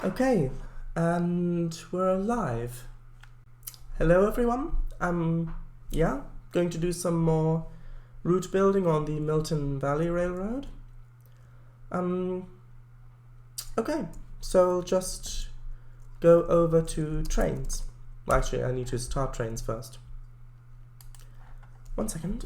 Okay, and we're live. Hello everyone. I'm going to do some more route building on the Milton Valley Railroad. Okay, so I'll just go over to Trainz. Well, actually, I need to start Trainz first. 1 second.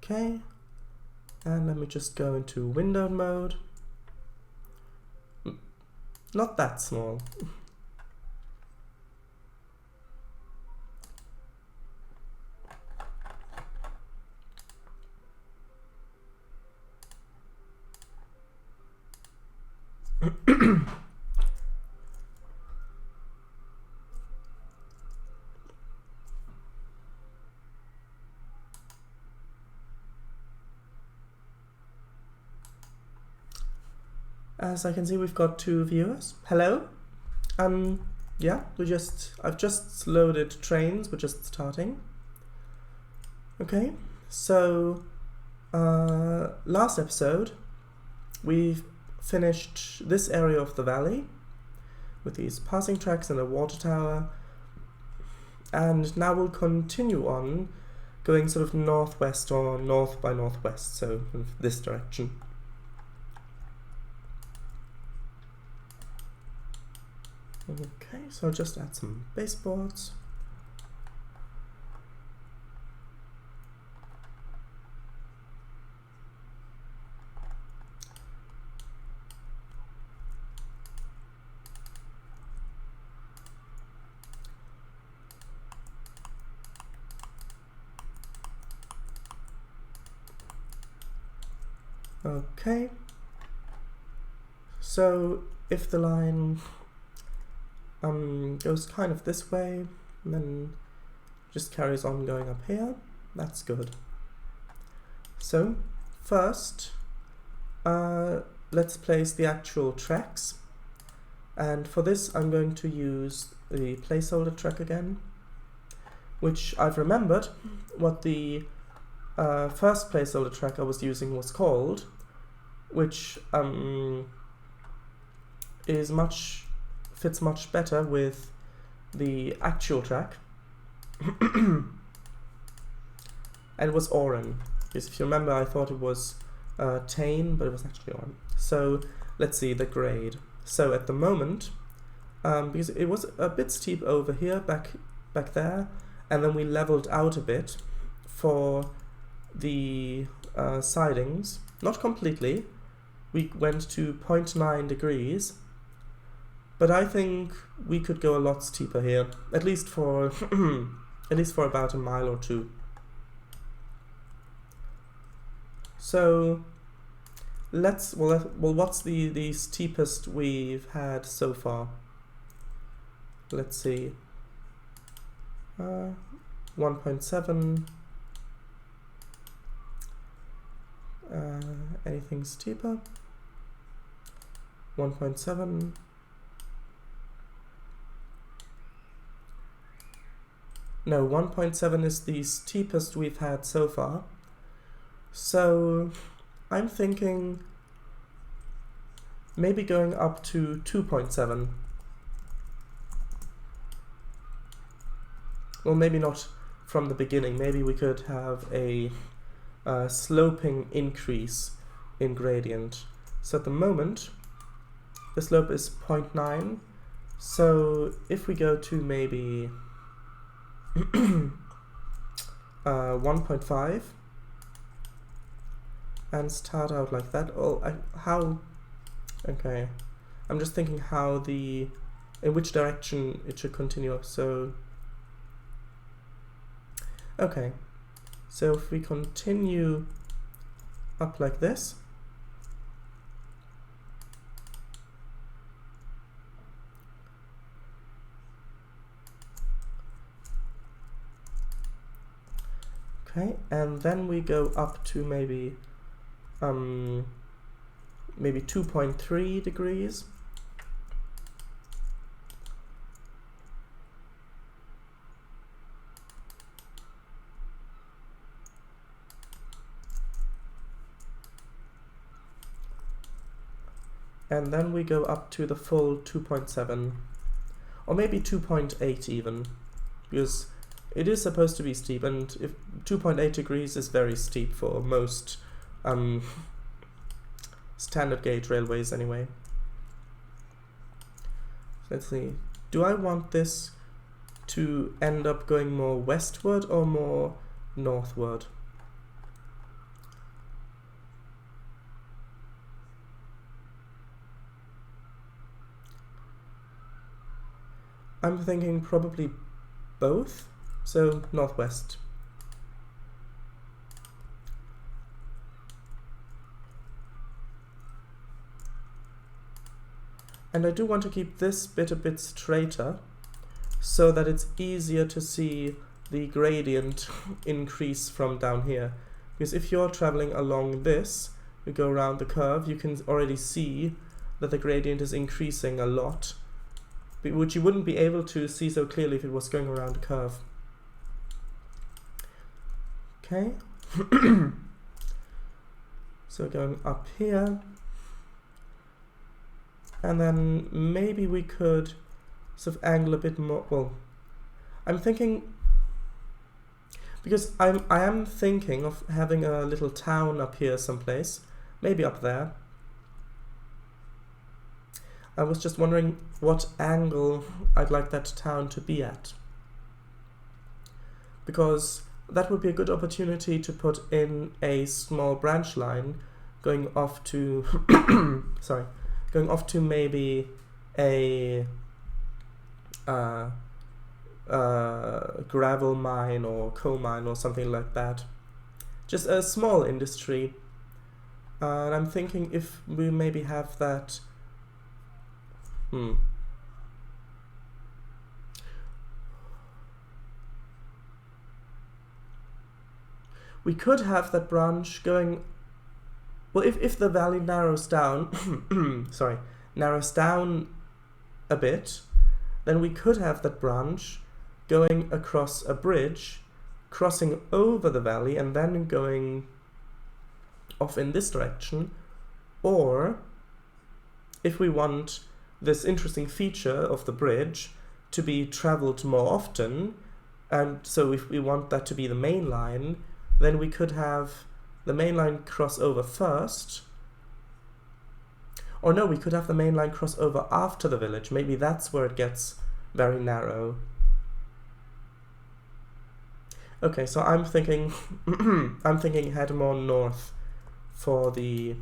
Okay, and let me just go into window mode. Not that small. As I can see, we've got 2 viewers. Hello. I've just loaded Trainz. We're just starting. Okay, so last episode we've finished this area of the valley with these passing tracks and a water tower, and now we'll continue on going sort of northwest or north by northwest, so in this direction. Okay, so I'll just add some baseboards. Okay, so if the line goes kind of this way and then just carries on going up here, that's good. So first let's place the actual tracks, and for this I'm going to use the placeholder track again, which I've remembered what the first placeholder track I was using was called, which fits much better with the actual track. And it was Oren, because if you remember I thought it was Tane, but it was actually Oren. So let's see the grade. So at the moment, because it was a bit steep over here, back there, and then we leveled out a bit for the sidings, not completely. We went to 0.9 degrees, but I think we could go a lot steeper here, at least for about a mile or 2. So what's the steepest we've had so far? Let's see. 1.7. Anything steeper? 1.7. No, 1.7 is the steepest we've had so far. So I'm thinking maybe going up to 2.7. Well, maybe not from the beginning. Maybe we could have a sloping increase in gradient. So at the moment the slope is 0.9, so if we go to maybe 1.5 and start out like that. Okay, I'm just thinking in which direction it should continue. So okay, so if we continue up like this, Okay, and then we go up to maybe 2.3 degrees. And then we go up to the full 2.7, or maybe 2.8 even, because it is supposed to be steep, and if 2.8 degrees is very steep for most standard gauge railways anyway. Let's see, do I want this to end up going more westward or more northward? I'm thinking probably both, so northwest. And I do want to keep this bit a bit straighter so that it's easier to see the gradient increase from down here. Because if you're traveling along this, you go around the curve, you can already see that the gradient is increasing a lot, which you wouldn't be able to see so clearly if it was going around the curve. Okay. So going up here, and then maybe we could sort of angle a bit more. Well, I'm thinking, because I am thinking of having a little town up here someplace, maybe up there. I was just wondering what angle I'd like that town to be at, because that would be a good opportunity to put in a small branch line going off to sorry, going off to maybe a gravel mine or coal mine or something like that. Just a small industry. And I'm thinking if we maybe have that. We could have that branch going. Well, if the valley narrows down, sorry, narrows down a bit, then we could have that branch going across a bridge, crossing over the valley, and then going off in this direction. Or, if we want this interesting feature of the bridge to be traveled more often, and so if we want that to be the main line, then we could have the main line cross over first. Or no, we could have the main line cross over after the village. Maybe that's where it gets very narrow. Okay, so I'm thinking I'm thinking head more north for the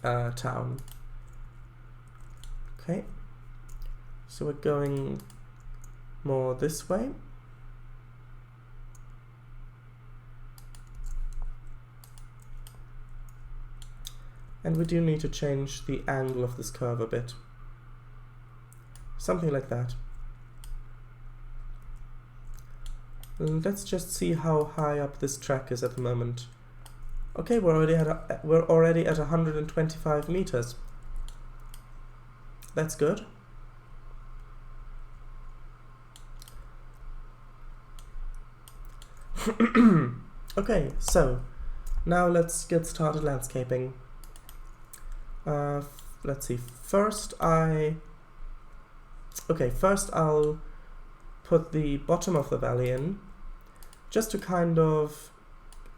town. Okay, so we're going more this way. And we do need to change the angle of this curve a bit. Something like that. And let's just see how high up this track is at the moment. Okay, we're already at 125 meters. That's good. Okay, so now let's get started landscaping. Let's see. First I'll put the bottom of the valley in, just to kind of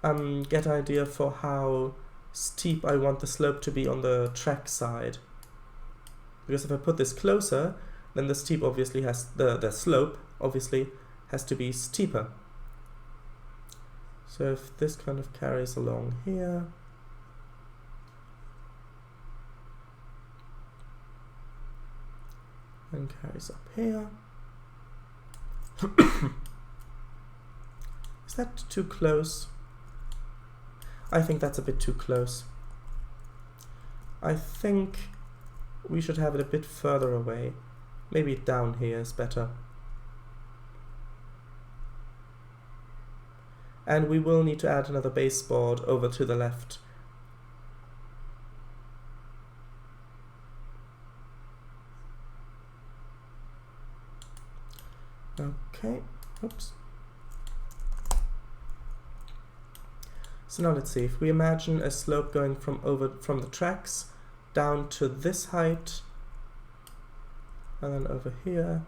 get an idea for how steep I want the slope to be on the track side. Because if I put this closer, then the steep obviously has the slope obviously has to be steeper. So if this kind of carries along here, and carries up here. Is that too close? I think that's a bit too close. I think we should have it a bit further away. Maybe down here is better. and we will need to add another baseboard over to the left. Okay, oops. So now let's see, if we imagine a slope going from the tracks down to this height, and then over here,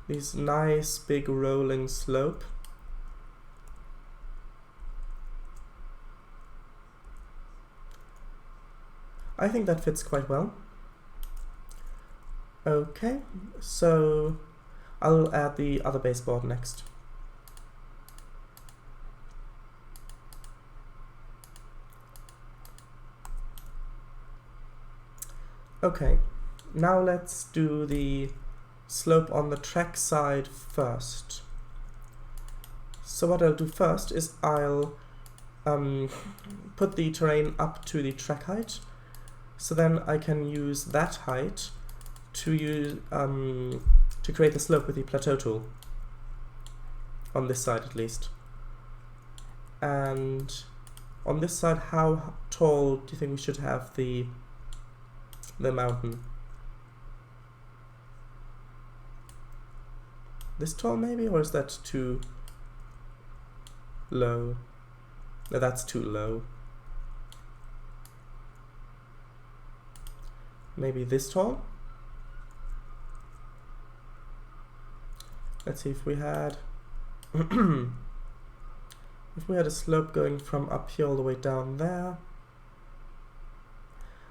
this nice big rolling slope. I think that fits quite well. Okay, so I'll add the other baseboard next. Okay, now let's do the slope on the track side first. So what I'll do first is I'll put the terrain up to the track height, so then I can use that height to create the slope with the plateau tool, on this side at least. And on this side, how tall do you think we should have the mountain? This tall maybe, or is that too low? No, that's too low. Maybe this tall? Let's see, if we had if we had a slope going from up here all the way down there,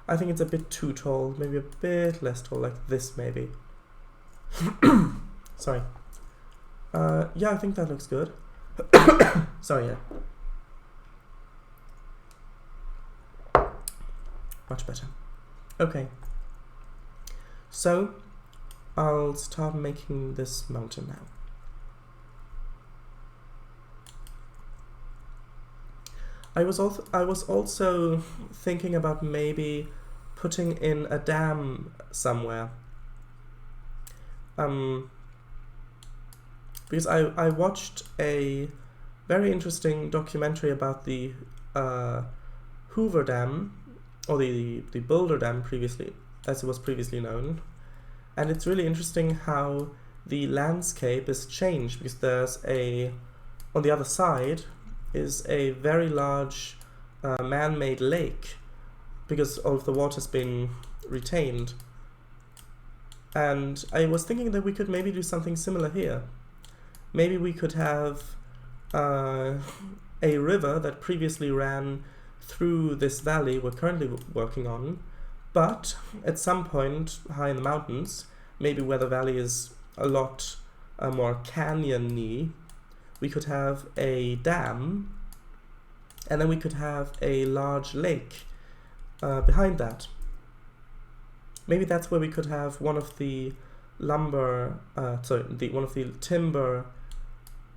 I think it's a bit too tall, maybe a bit less tall, like this maybe. Sorry. Yeah, I think that looks good. Sorry, yeah. Much better. Okay. So, I'll start making this mountain now. I was also thinking about maybe putting in a dam somewhere. Because I watched a very interesting documentary about the Hoover Dam, or the Boulder Dam previously, as it was previously known. And it's really interesting how the landscape is changed, because there's on the other side is a very large man-made lake, because all of the water's been retained. And I was thinking that we could maybe do something similar here. Maybe we could have a river that previously ran through this valley we're currently working on, but at some point high in the mountains, maybe where the valley is a lot more canyon-y, we could have a dam, and then we could have a large lake behind that. Maybe that's where we could have one of the one of the timber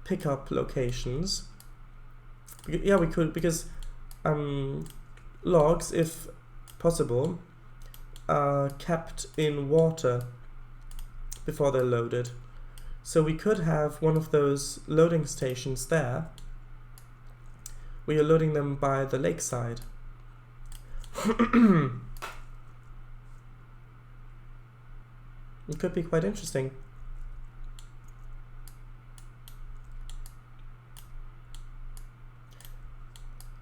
pickup locations. Yeah, we could, because logs, if possible, are kept in water before they're loaded. So we could have one of those loading stations there, where you're loading them by the lakeside. It could be quite interesting.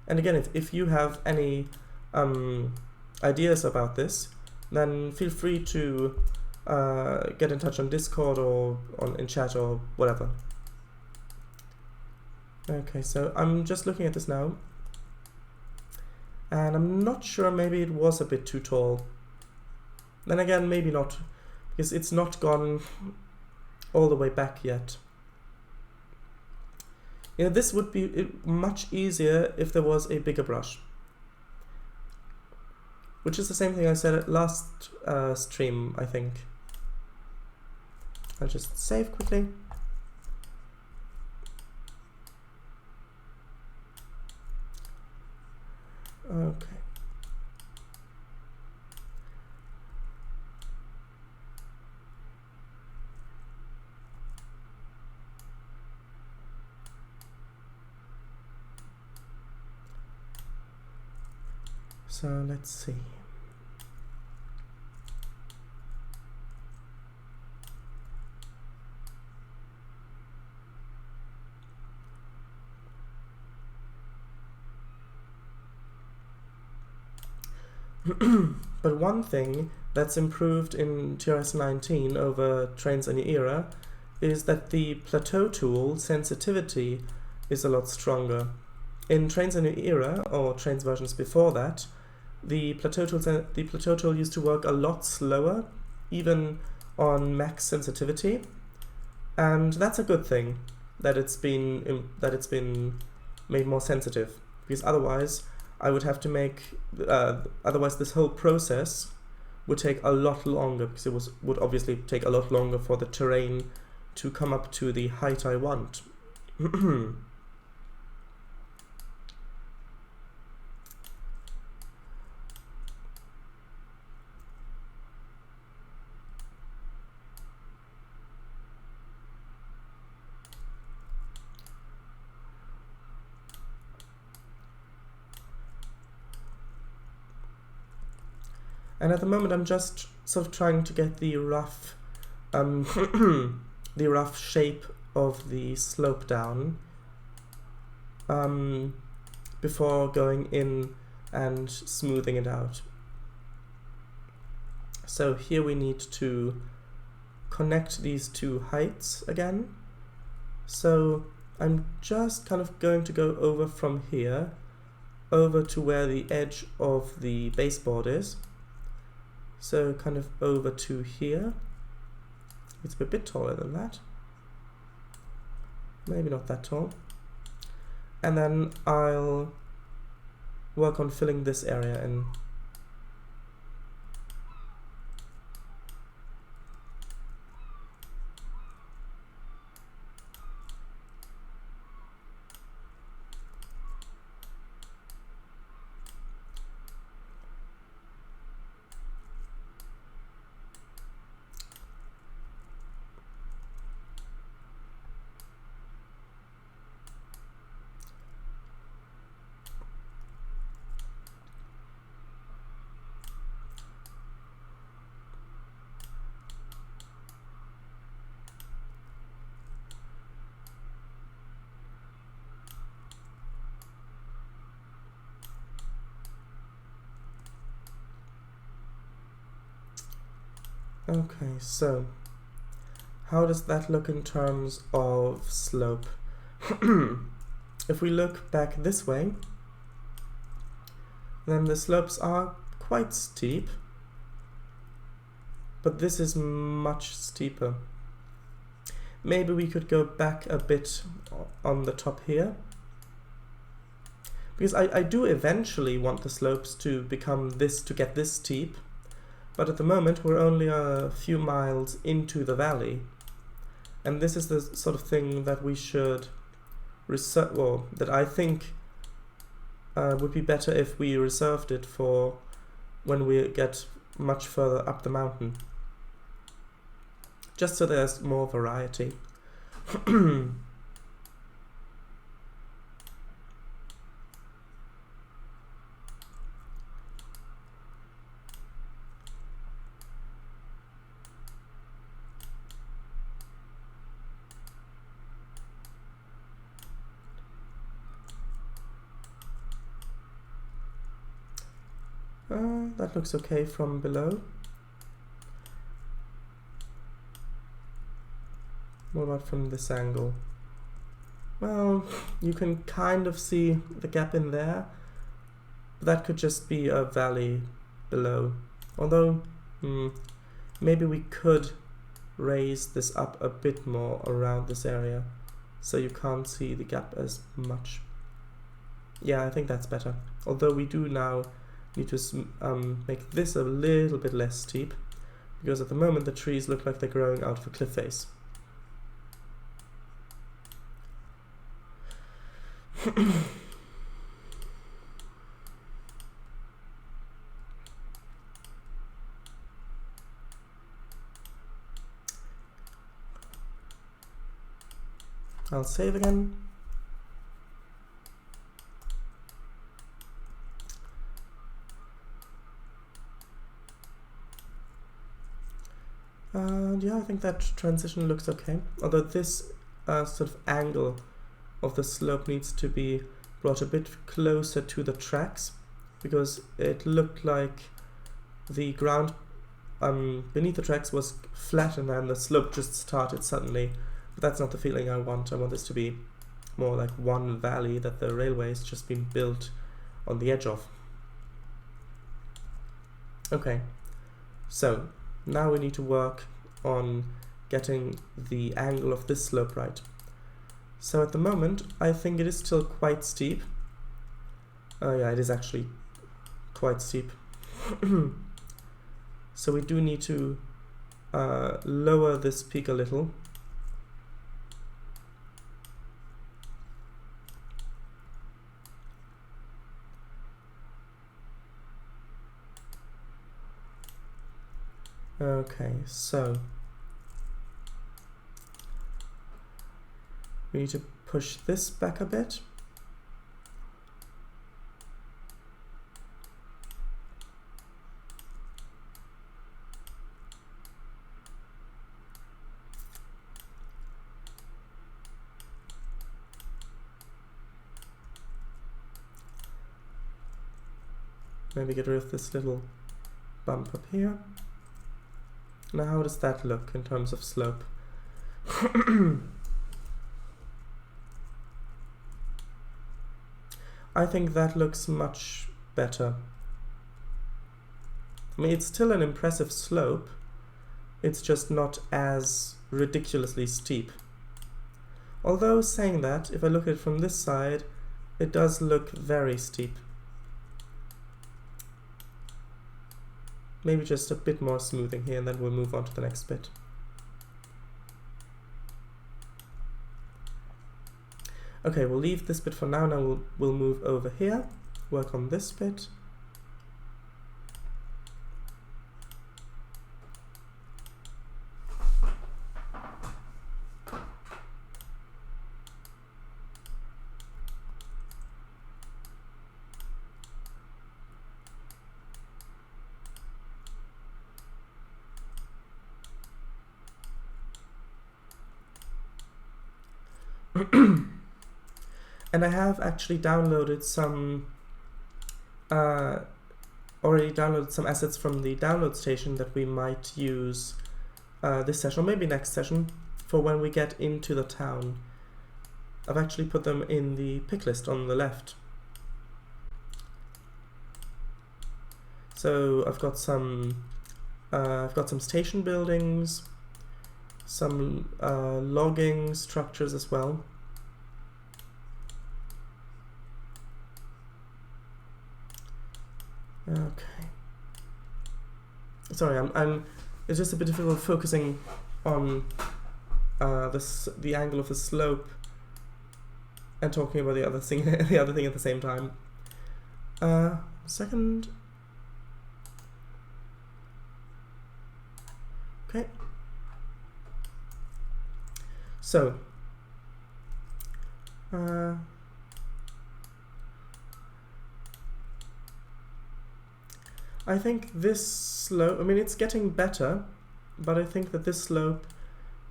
And again, if you have any ideas about this, then feel free to get in touch on Discord or in chat or whatever. Okay, so I'm just looking at this now, and I'm not sure, maybe it was a bit too tall. Then again, maybe not, because it's not gone all the way back yet. You know, this would be much easier if there was a bigger brush. Which is the same thing I said at last stream, I think. I'll just save quickly. Okay. So let's see. But one thing that's improved in TRS-19 over Trainz Any Era is that the plateau tool sensitivity is a lot stronger. In Trainz Any Era, or Trainz versions before that, the plateau tool used to work a lot slower, even on max sensitivity, and that's a good thing that it's been made more sensitive, because otherwise I would have to make otherwise this whole process would take a lot longer, because it would obviously take a lot longer for the terrain to come up to the height I want. And at the moment I'm just sort of trying to get the rough the rough shape of the slope down before going in and smoothing it out. So here we need to connect these two heights again. So I'm just kind of going to go over from here over to where the edge of the baseboard is. So kind of over to here. It's a bit taller than that. Maybe not that tall. And then I'll work on filling this area in. Okay, so how does that look in terms of slope? If we look back this way, then the slopes are quite steep, but this is much steeper. Maybe we could go back a bit on the top here, because I do eventually want the slopes to become this, to get this steep. But at the moment we're only a few miles into the valley, and this is the sort of thing that we should reserve, well, that I think would be better if we reserved it for when we get much further up the mountain, just so there's more variety. That looks okay from below. What about from this angle? Well, you can kind of see the gap in there. That could just be a valley below. Although, maybe we could raise this up a bit more around this area, so you can't see the gap as much. Yeah, I think that's better. Although we do now need to make this a little bit less steep, because at the moment the trees look like they're growing out of a cliff face. I'll save again. yeah, I think that transition looks okay. Although this sort of angle of the slope needs to be brought a bit closer to the tracks, because it looked like the ground beneath the tracks was flat and then the slope just started suddenly. But that's not the feeling I want. I want this to be more like one valley that the railway has just been built on the edge of. Okay, so now we need to work on getting the angle of this slope right. So at the moment, I think it is still quite steep. Yeah, it is actually quite steep. So we do need to lower this peak a little. Okay, so we need to push this back a bit. Maybe get rid of this little bump up here. Now how does that look in terms of slope? I think that looks much better. I mean, it's still an impressive slope, it's just not as ridiculously steep. Although saying that, if I look at it from this side, it does look very steep. Maybe just a bit more smoothing here, and then we'll move on to the next bit. Okay, we'll leave this bit for now. Now we'll move over here, work on this bit. And I have actually downloaded some, already downloaded some assets from the download station that we might use this session, or maybe next session, for when we get into the town. I've actually put them in the pick list on the left. So I've got some station buildings, some logging structures as well. Okay. Sorry, it's just a bit difficult focusing on the angle of the slope and talking about the other thing, the other thing at the same time. Second. Okay. So. I think this slope, I mean, it's getting better, but I think that this slope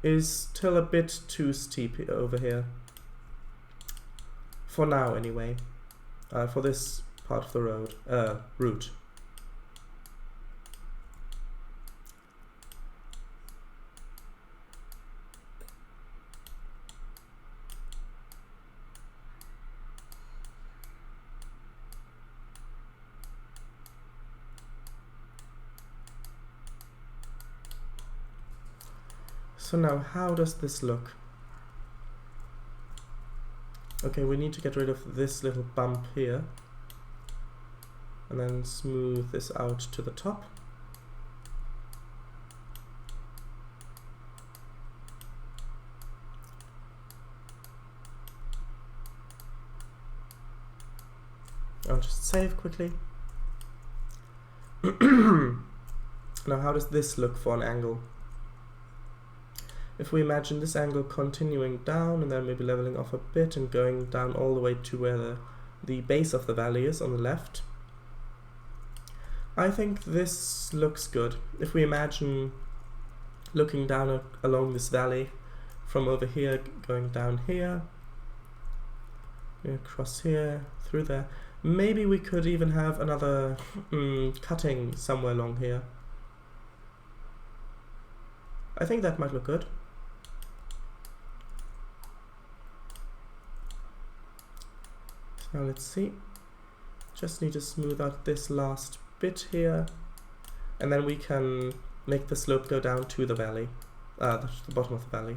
is still a bit too steep over here. For now, anyway. For this part of the route. So now, how does this look? Okay, we need to get rid of this little bump here, and then smooth this out to the top. I'll just save quickly. Now, how does this look for an angle? If we imagine this angle continuing down and then maybe leveling off a bit and going down all the way to where the base of the valley is on the left, I think this looks good. If we imagine looking down along this valley from over here, going down here, across here, through there. Maybe we could even have another cutting somewhere along here. I think that might look good. So now let's see. Just need to smooth out this last bit here, and then we can make the slope go down to the valley, the bottom of the valley.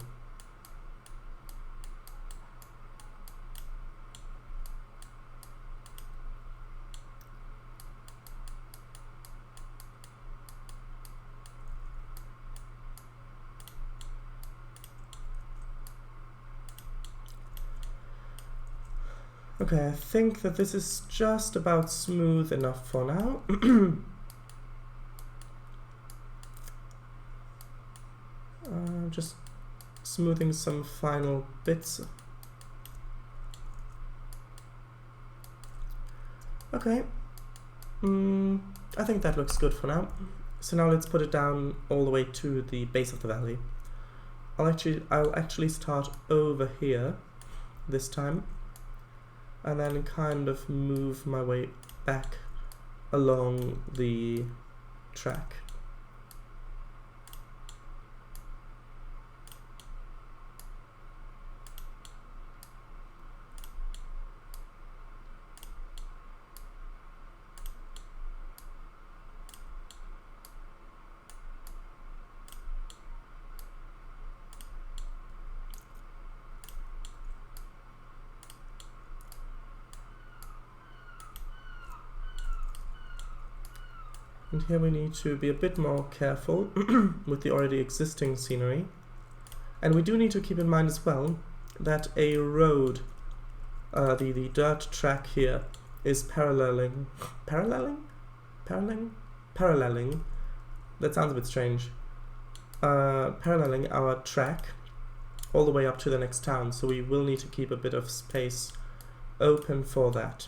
Okay, I think that this is just about smooth enough for now. Just smoothing some final bits. Okay, I think that looks good for now. So now let's put it down all the way to the base of the valley. I'll actually start over here this time, and then kind of move my way back along the track. And here we need to be a bit more careful with the already existing scenery. And we do need to keep in mind as well that a road, the dirt track here, is paralleling, that sounds a bit strange, paralleling our track all the way up to the next town, so we will need to keep a bit of space open for that.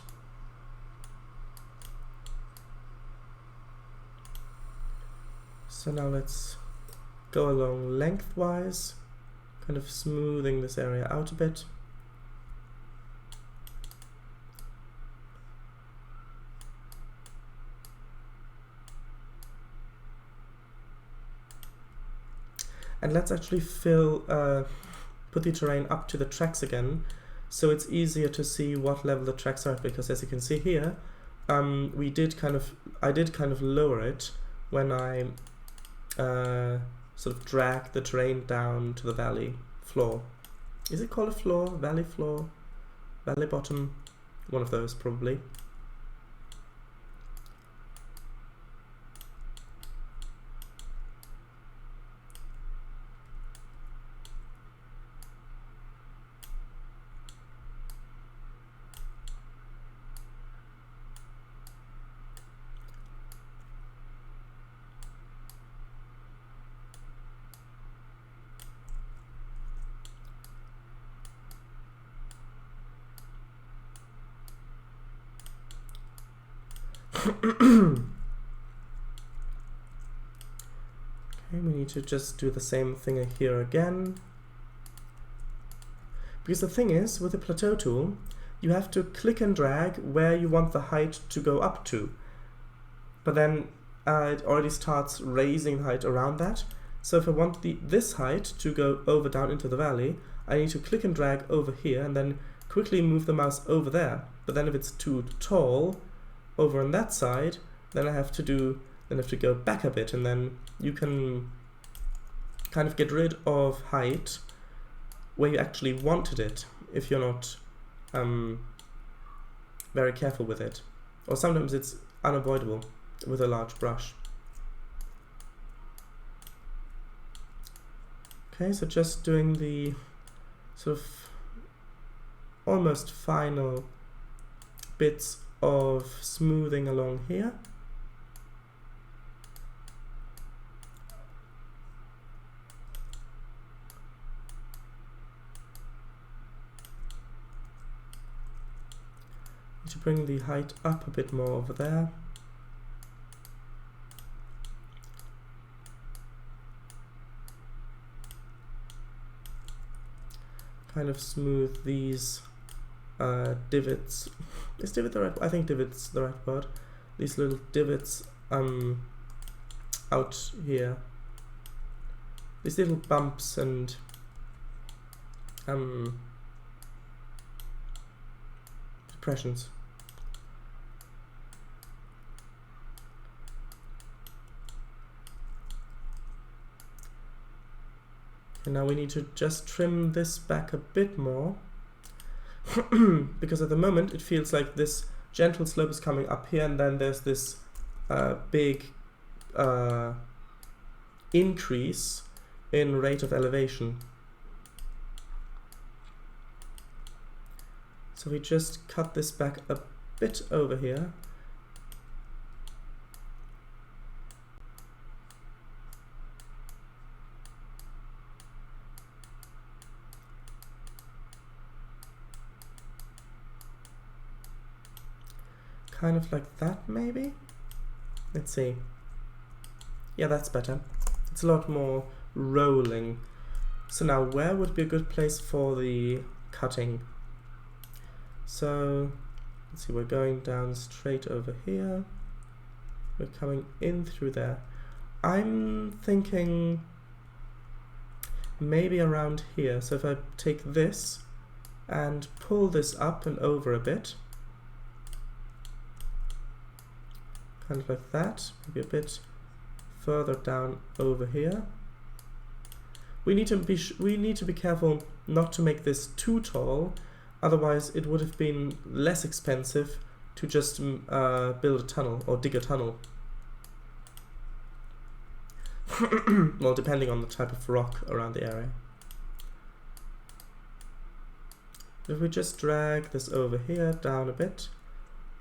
So now let's go along lengthwise, kind of smoothing this area out a bit. And let's actually put the terrain up to the tracks again, so it's easier to see what level the tracks are at, because as you can see here, I did kind of lower it when I sort of drag the terrain down to the valley floor. Is it called a floor? Valley floor? Valley bottom? One of those probably. Okay, we need to just do the same thing here again. Because the thing is, with the plateau tool, you have to click and drag where you want the height to go up to. But then it already starts raising the height around that. So if I want this height to go over down into the valley, I need to click and drag over here and then quickly move the mouse over there. But then if it's too tall over on that side, then I have to go back a bit, and then you can kind of get rid of height where you actually wanted it if you're not very careful with it. Or sometimes it's unavoidable with a large brush. Okay, so just doing the sort of almost final bits of smoothing along here. Need to bring the height up a bit more over there. kind of smooth these divots. Is divot the right? I think divot's the right word. These little divots out here. These little bumps and depressions. And now we need to just trim this back a bit more because at the moment it feels like this gentle slope is coming up here, and then there's this big increase in rate of elevation. So we just cut this back a bit over here. Kind of like that, maybe? Let's see. Yeah, that's better. It's a lot more rolling. So now, where would be a good place for the cutting? So, let's see, we're going down straight over here. We're coming in through there. I'm thinking maybe around here. So if I take this and pull this up and over a bit, kind of like that, maybe a bit further down over here. We need to be careful not to make this too tall, otherwise it would have been less expensive to just build a tunnel or dig a tunnel. Well, depending on the type of rock around the area. If we just drag this over here down a bit,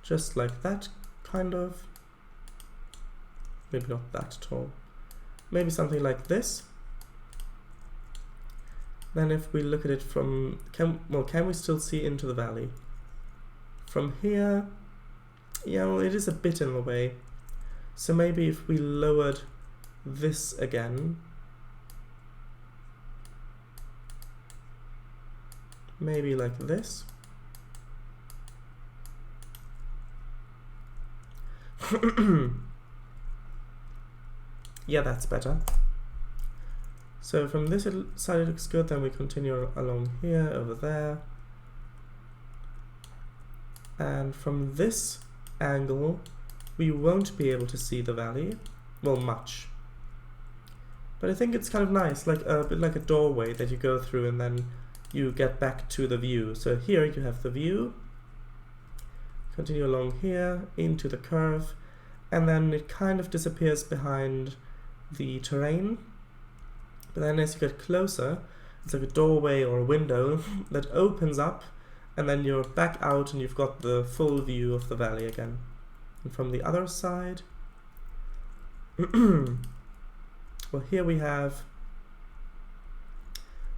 just like that, kind of. Maybe not that tall. Maybe something like this. Then if we look at it from, can we still see into the valley? From here, yeah, well, it is a bit in the way. So maybe if we lowered this again, maybe like this. Yeah, that's better. So from this side it looks good, then we continue along here, over there. And from this angle, we won't be able to see the valley, well, much. But I think it's kind of nice, like a bit like a doorway that you go through and then you get back to the view. So here you have the view, continue along here, into the curve, and then it kind of disappears behind the terrain. But then as you get closer, it's like a doorway or a window that opens up, and then you're back out and you've got the full view of the valley again. And from the other side, well, here we have,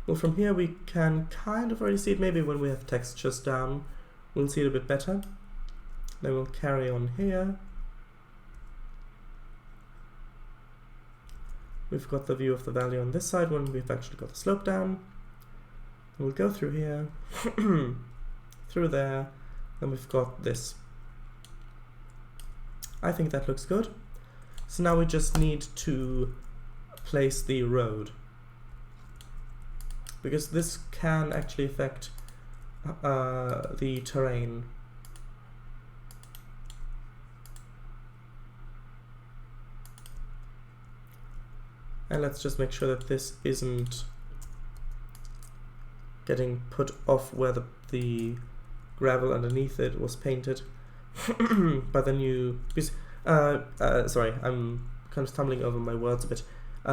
well, from here we can kind of already see it. Maybe when we have textures down, we'll see it a bit better. Then we'll carry on here. We've got the view of the valley on this side when we've actually got the slope down. We'll go through here, through there, and we've got this. I think that looks good. So now we just need to place the road, because this can actually affect the terrain. And let's just make sure that this isn't getting put off where the gravel underneath it was painted by the new, sorry, I'm kind of stumbling over my words a bit.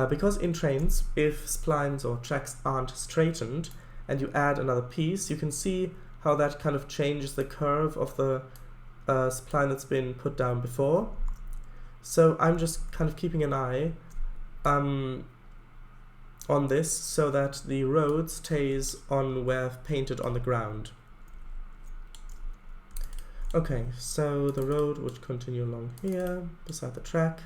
Because in Trainz, if splines or tracks aren't straightened and you add another piece, you can see how that kind of changes the curve of the spline that's been put down before. So I'm just kind of keeping an eye on this so that the road stays on where I've painted on the ground. Okay, so the road would continue along here beside the track.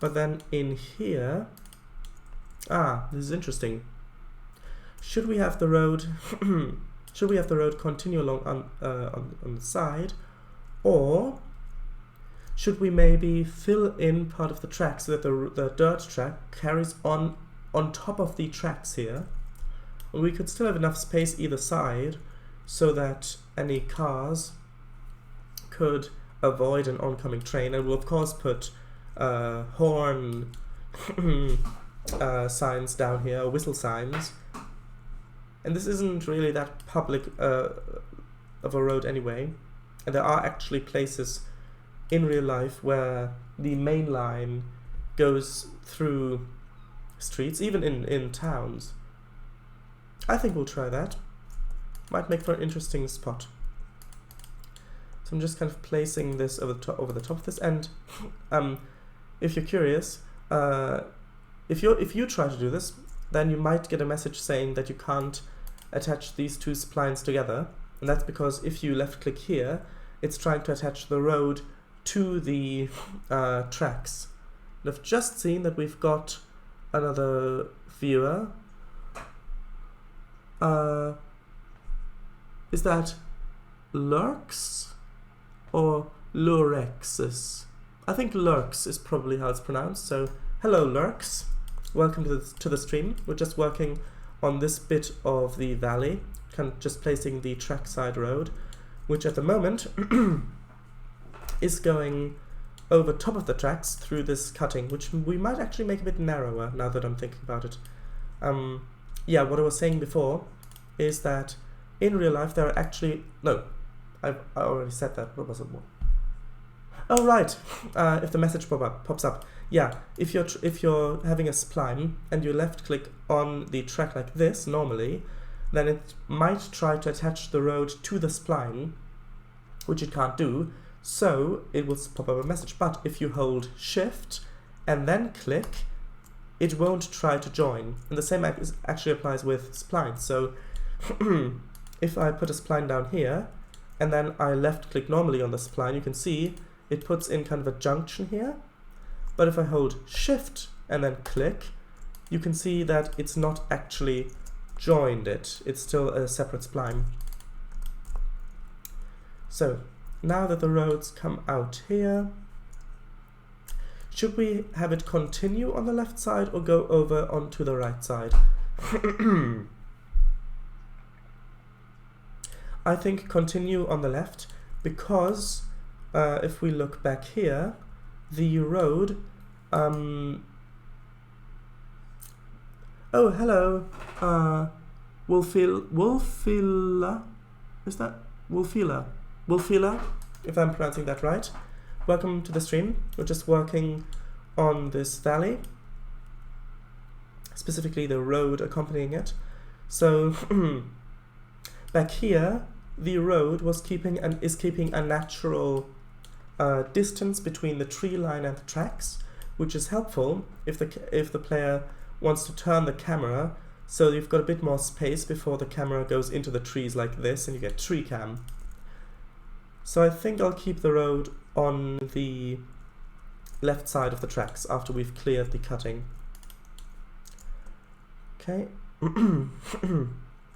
But then in here, This is interesting. Should we have the road should we have the road continue along on the side, or should we maybe fill in part of the track so that the dirt track carries on top of the tracks here? We could still have enough space either side so that any cars could avoid an oncoming train, and we'll of course put horn signs down here, whistle signs. And this isn't really that public of a road anyway, and there are actually places in real life where the main line goes through streets, even in towns. I think we'll try that. Might make for an interesting spot. So I'm just kind of placing this over the top of this, and if you're curious, if you try to do this, then you might get a message saying that you can't attach these two splines together, and that's because if you left click here, it's trying to attach the road to the tracks. And I've just seen that we've got another viewer. Is that Lurks or Lurexis? I think Lurks is probably how it's pronounced. So hello Lurks, welcome to the stream. We're just working on this bit of the valley, kind of just placing the trackside road, which at the moment is going over top of the tracks through this cutting, which we might actually make a bit narrower now that I'm thinking about it. Yeah, what I was saying before is that in real life there are actually... No, I already said that. What was it? Oh right, if the message pops up. Yeah, if you're having a spline and you left click on the track like this normally, then it might try to attach the road to the spline, which it can't do, so it will pop up a message. But if you hold shift and then click, it won't try to join. And the same actually applies with splines. So if I put a spline down here and then I left click normally on the spline, you can see it puts in kind of a junction here. But if I hold shift and then click, you can see that it's not actually joined it. It's still a separate spline. So now that the roads come out here, should we have it continue on the left side or go over onto the right side? I think continue on the left, because if we look back here, the road... oh, hello, Wolfila, is that Wolfila? Wolfila, if I'm pronouncing that right. Welcome to the stream. We're just working on this valley, specifically the road accompanying it. So back here, the road was keeping a natural distance between the tree line and the tracks, which is helpful if the player wants to turn the camera, so you've got a bit more space before the camera goes into the trees like this, and you get tree cam. So I think I'll keep the road on the left side of the tracks after we've cleared the cutting. Okay.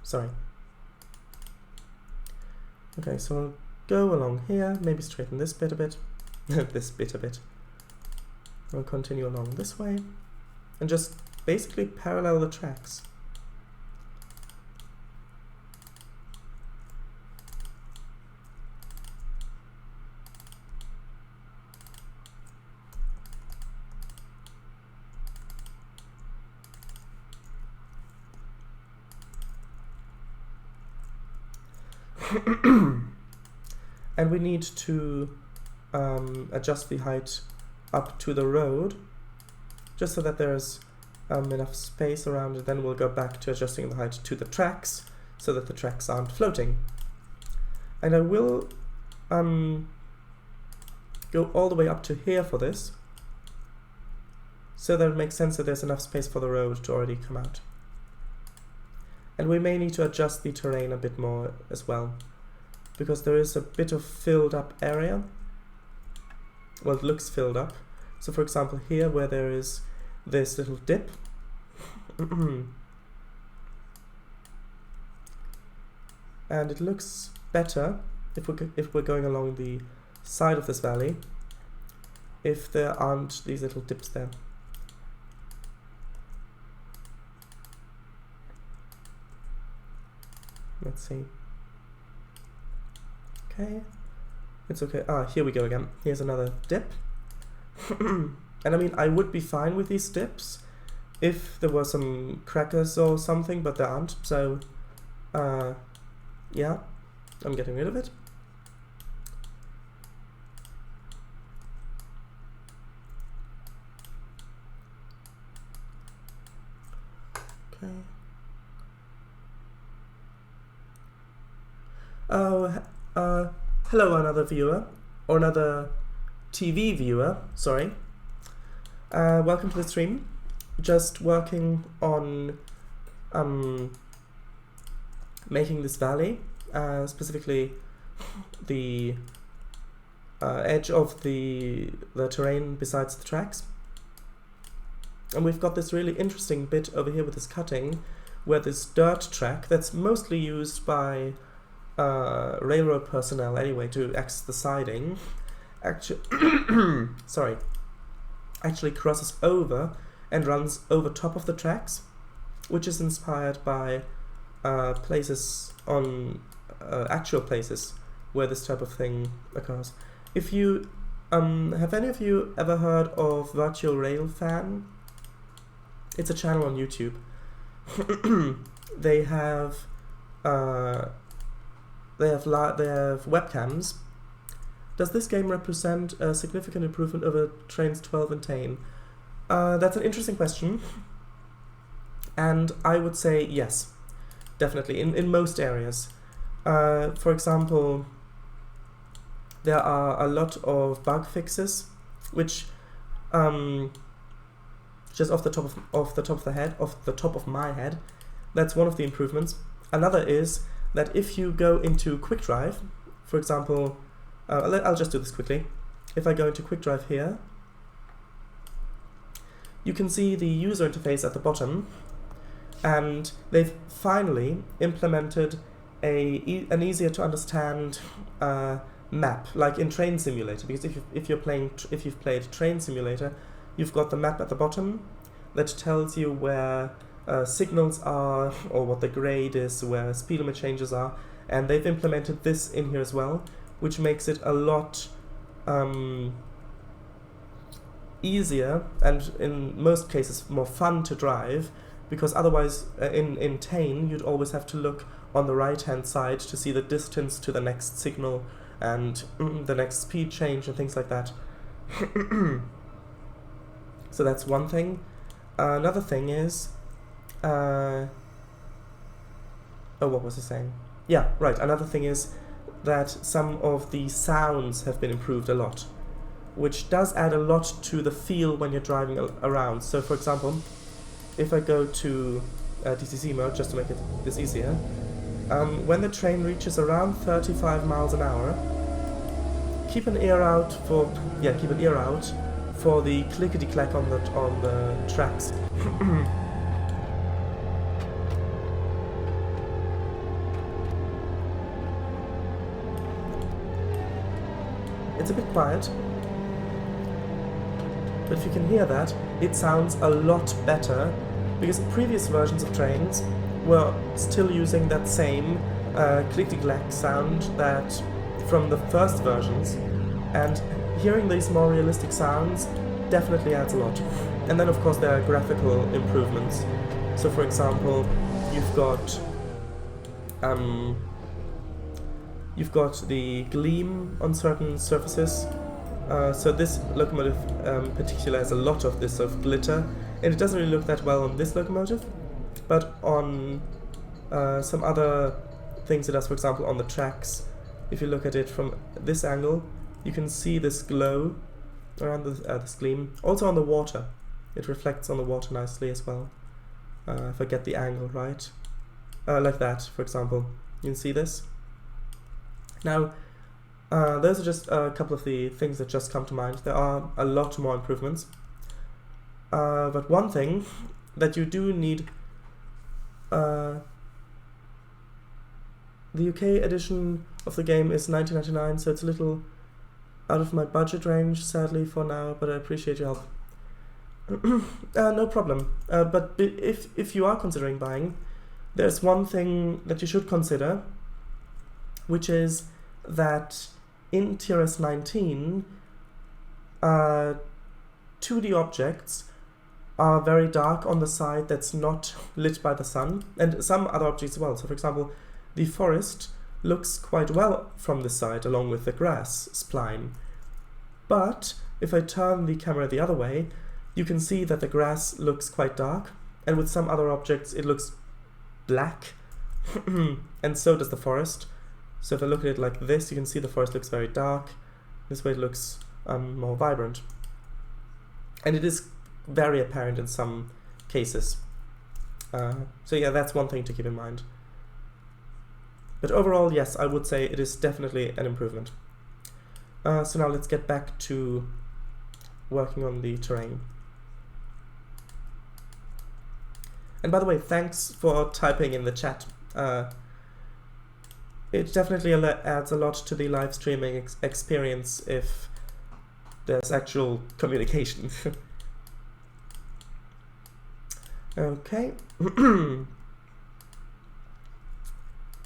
Sorry. Okay, so I'll go along here, maybe straighten this bit a bit. This bit a bit. We'll continue along this way and just basically parallel the tracks. And we need to adjust the height up to the road, just so that there's enough space around it. Then we'll go back to adjusting the height to the tracks, so that the tracks aren't floating. And I will go all the way up to here for this, so that it makes sense that there's enough space for the road to already come out. And we may need to adjust the terrain a bit more as well, because there is a bit of filled up area. Well, it looks filled up. So for example here, where there is this little dip, And it looks better if we're going along the side of this valley, if there aren't these little dips there. Let's see. Okay, it's okay. Ah, here we go again. Here's another dip. And I mean, I would be fine with these dips if there were some crackers or something, but there aren't, so yeah, I'm getting rid of it. Okay. Oh, hello another viewer, or another TV viewer, sorry. Welcome to the stream. Just working on making this valley, specifically the edge of the terrain besides the tracks. And we've got this really interesting bit over here with this cutting, where this dirt track that's mostly used by railroad personnel anyway to access the siding, actually actually crosses over and runs over top of the tracks, which is inspired by places on actual places where this type of thing occurs. If you have any of you ever heard of Virtual Rail Fan? It's a channel on YouTube. They have webcams. Does this game represent a significant improvement over Trainz 12 and Trainz? That's an interesting question, and I would say yes, definitely, in most areas. For example, there are a lot of bug fixes, which just off the top of my head, that's one of the improvements. Another is that if you go into QuickDrive, for example, I'll just do this quickly. If I go into QuickDrive here, you can see the user interface at the bottom, and they've finally implemented an easier to understand map, like in Train Simulator. Because if you've played Train Simulator, you've got the map at the bottom that tells you where signals are, or what the grade is, where speed limit changes are, and they've implemented this in here as well, which makes it a lot easier, and in most cases more fun to drive, because otherwise in Train you'd always have to look on the right hand side to see the distance to the next signal and the next speed change and things like that. So that's one thing. Another thing is oh, what was I saying? Yeah, right, another thing is that some of the sounds have been improved a lot, which does add a lot to the feel when you're driving around. So for example, if I go to DCC mode, just to make this easier, when the train reaches around 35 miles an hour, keep an ear out for the clickety-clack on the tracks. It's a bit quiet, but if you can hear that, it sounds a lot better, because previous versions of Trainz were still using that same clickety-clack sound that from the first versions, and hearing these more realistic sounds definitely adds a lot. And then of course there are graphical improvements. So for example, you've got the gleam on certain surfaces. So this locomotive in particular has a lot of this sort of glitter, and it doesn't really look that well on this locomotive, but on some other things it does. For example, on the tracks, if you look at it from this angle, you can see this glow around this gleam. Also on the water, it reflects on the water nicely as well. If I get the angle right, like that, for example, you can see this. Now, those are just a couple of the things that just come to mind. There are a lot more improvements. But one thing that you do need the UK edition of the game is $19.99, so it's a little out of my budget range, sadly, for now, but I appreciate your help. No problem. But if you are considering buying, there's one thing that you should consider, which is that in TRS-19, 2D objects are very dark on the side that's not lit by the sun, and some other objects as well. So for example, the forest looks quite well from this side along with the grass spline. But if I turn the camera the other way, you can see that the grass looks quite dark, and with some other objects it looks black, and so does the forest. So if I look at it like this, you can see the forest looks very dark. This way it looks more vibrant. And it is very apparent in some cases. So yeah, that's one thing to keep in mind. But overall, yes, I would say it is definitely an improvement. So now let's get back to working on the terrain. And by the way, thanks for typing in the chat. It definitely adds a lot to the live streaming experience if there's actual communication. Okay.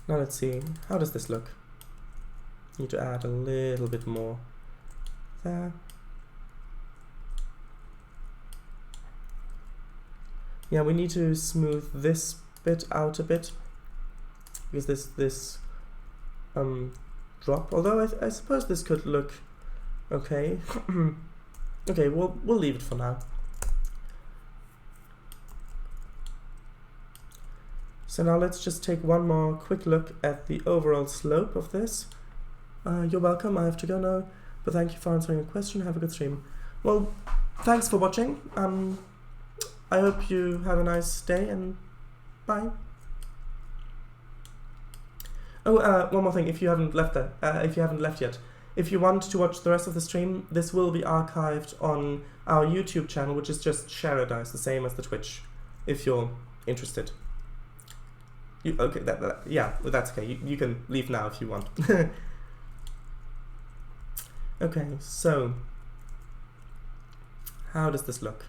Now let's see, how does this look? Need to add a little bit more there. Yeah, we need to smooth this bit out a bit, because this drop, although I suppose this could look okay. Okay, we'll leave it for now. So now let's just take one more quick look at the overall slope of this. You're welcome, I have to go now, but thank you for answering a question. Have a good stream. Well, thanks for watching. I hope you have a nice day, and bye. Oh, one more thing, if you haven't left yet, if you want to watch the rest of the stream, this will be archived on our YouTube channel, which is just Sharadise, the same as the Twitch, if you're interested. Okay, yeah, that's okay. You can leave now if you want. Okay, so how does this look?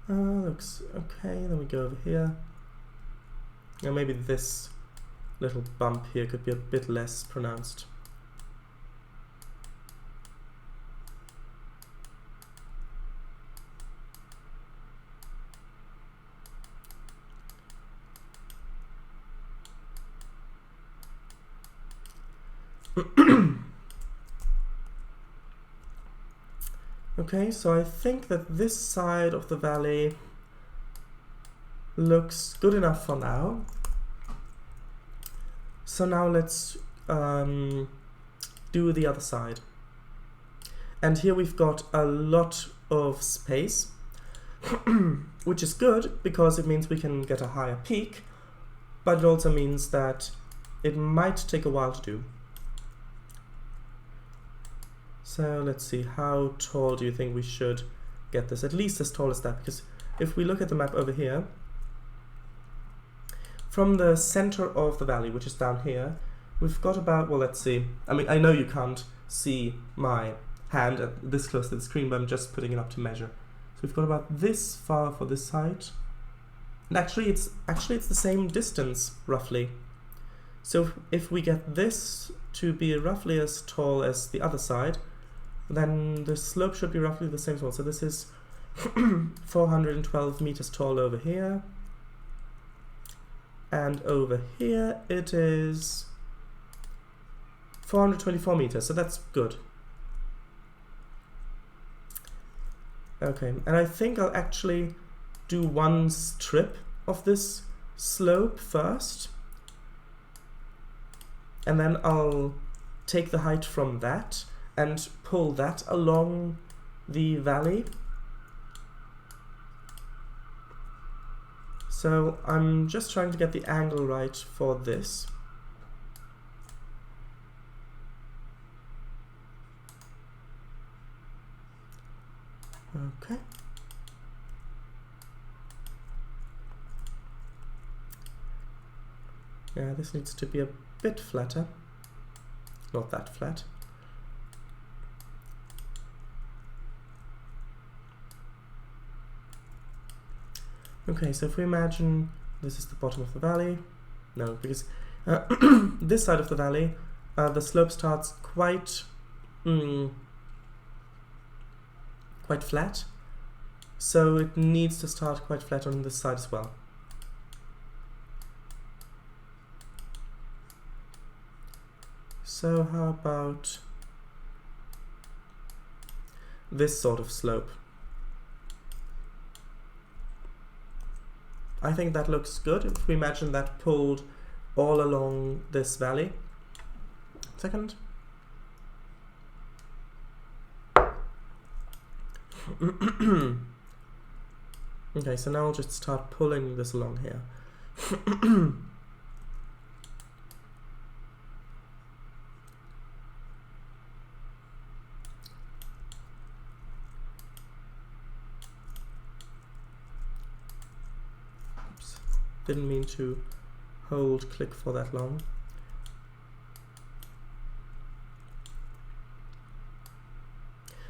Looks okay. Then we go over here. Now maybe this little bump here could be a bit less pronounced. Okay, so I think that this side of the valley looks good enough for now. So now let's do the other side. And here we've got a lot of space, which is good because it means we can get a higher peak, but it also means that it might take a while to do. So let's see, how tall do you think we should get this? At least as tall as that, because if we look at the map over here, from the center of the valley, which is down here, we've got about, well, let's see. I mean, I know you can't see my hand at this close to the screen, but I'm just putting it up to measure. So we've got about this far for this side. And actually it's the same distance, roughly. So if we get this to be roughly as tall as the other side, then the slope should be roughly the same as well. So this is 412 meters tall over here. And over here it is 424 meters, so that's good. Okay, and I think I'll actually do one strip of this slope first, and then I'll take the height from that and pull that along the valley. So I'm just trying to get the angle right for this. Okay. Yeah, this needs to be a bit flatter. Not that flat. Okay, so if we imagine this is the bottom of the valley, no, because this side of the valley, the slope starts quite flat, so it needs to start quite flat on this side as well. So how about this sort of slope? I think that looks good if we imagine that pulled all along this valley. Second. Okay, so now I'll just start pulling this along here. Didn't mean to hold click for that long.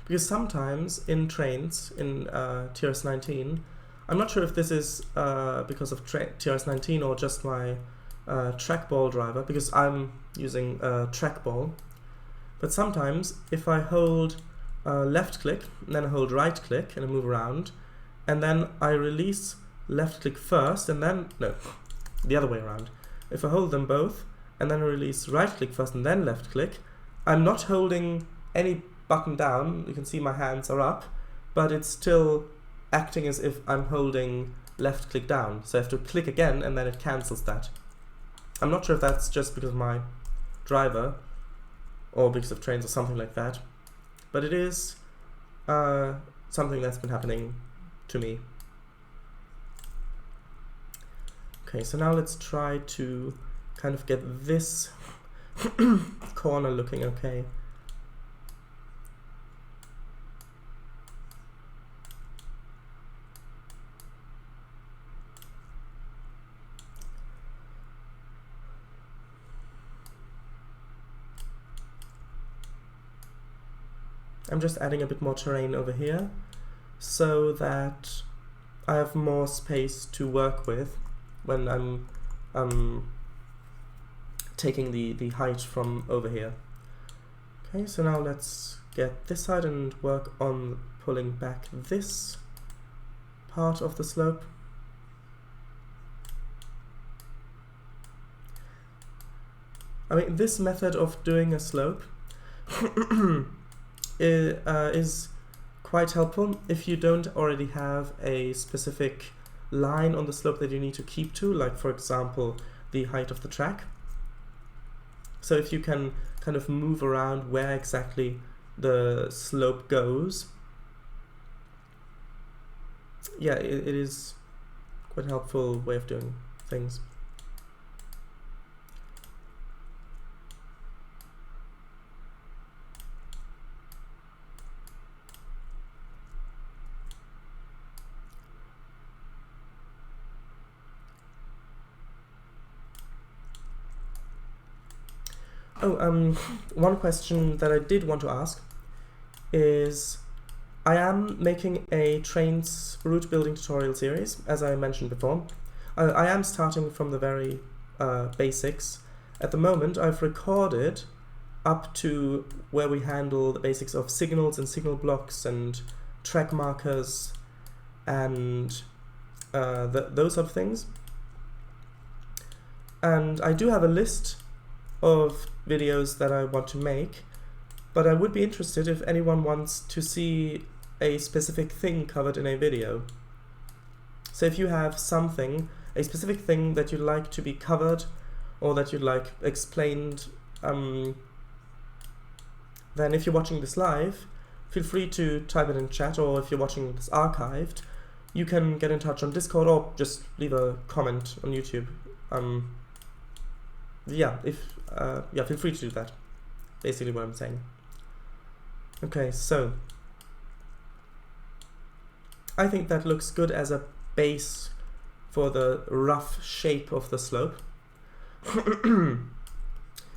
Because sometimes in Trainz, in TRS-19, I'm not sure if this is because of TRS-19 or just my trackball driver, because I'm using trackball. But sometimes if I hold left click, and then I hold right click and I move around, and then I release left click first, and then, no, the other way around. If I hold them both, and then I release right click first and then left click, I'm not holding any button down. You can see my hands are up, but it's still acting as if I'm holding left click down. So I have to click again, and then it cancels that. I'm not sure if that's just because of my driver, or because of Trainz or something like that, but it is something that's been happening to me. Okay, so now let's try to kind of get this corner looking okay. I'm just adding a bit more terrain over here so that I have more space to work with when I'm taking the height from over here. Okay, so now let's get this side and work on pulling back this part of the slope. I mean, this method of doing a slope is quite helpful if you don't already have a specific line on the slope that you need to keep to, like for example the height of the track. So if you can kind of move around where exactly the slope goes, yeah, it is quite a helpful way of doing things. Oh, one question that I did want to ask is, I am making a Trainz route building tutorial series, as I mentioned before. I am starting from the very basics. At the moment, I've recorded up to where we handle the basics of signals and signal blocks and track markers and those sort of things. And I do have a list of videos that I want to make, but I would be interested if anyone wants to see a specific thing covered in a video. So if you have something, a specific thing that you'd like to be covered or that you'd like explained, then if you're watching this live, feel free to type it in chat, or if you're watching this archived, you can get in touch on Discord or just leave a comment on YouTube. Yeah, feel free to do that. Basically what I'm saying. Okay, so I think that looks good as a base for the rough shape of the slope.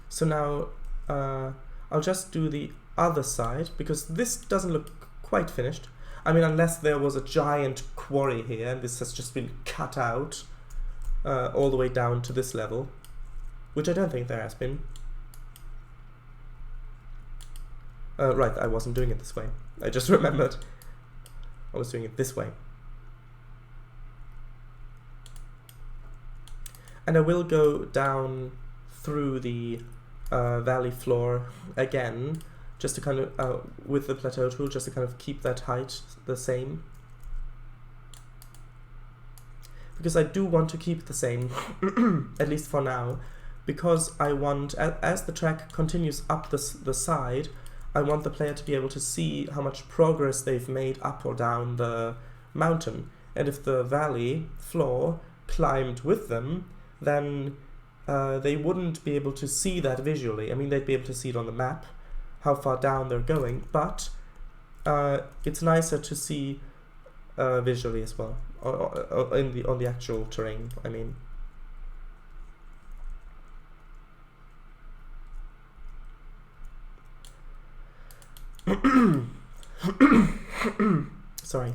So now I'll just do the other side, because this doesn't look quite finished. I mean, unless there was a giant quarry here and this has just been cut out all the way down to this level, which I don't think there has been. Right, I wasn't doing it this way. I just remembered I was doing it this way. And I will go down through the valley floor again, just to kind of, with the plateau tool, just to kind of keep that height the same. Because I do want to keep it the same, at least for now, because I want, as the track continues up the side, I want the player to be able to see how much progress they've made up or down the mountain. And if the valley floor climbed with them, then they wouldn't be able to see that visually. I mean, they'd be able to see it on the map, how far down they're going, but it's nicer to see visually as well, or on the actual terrain, I mean. Sorry.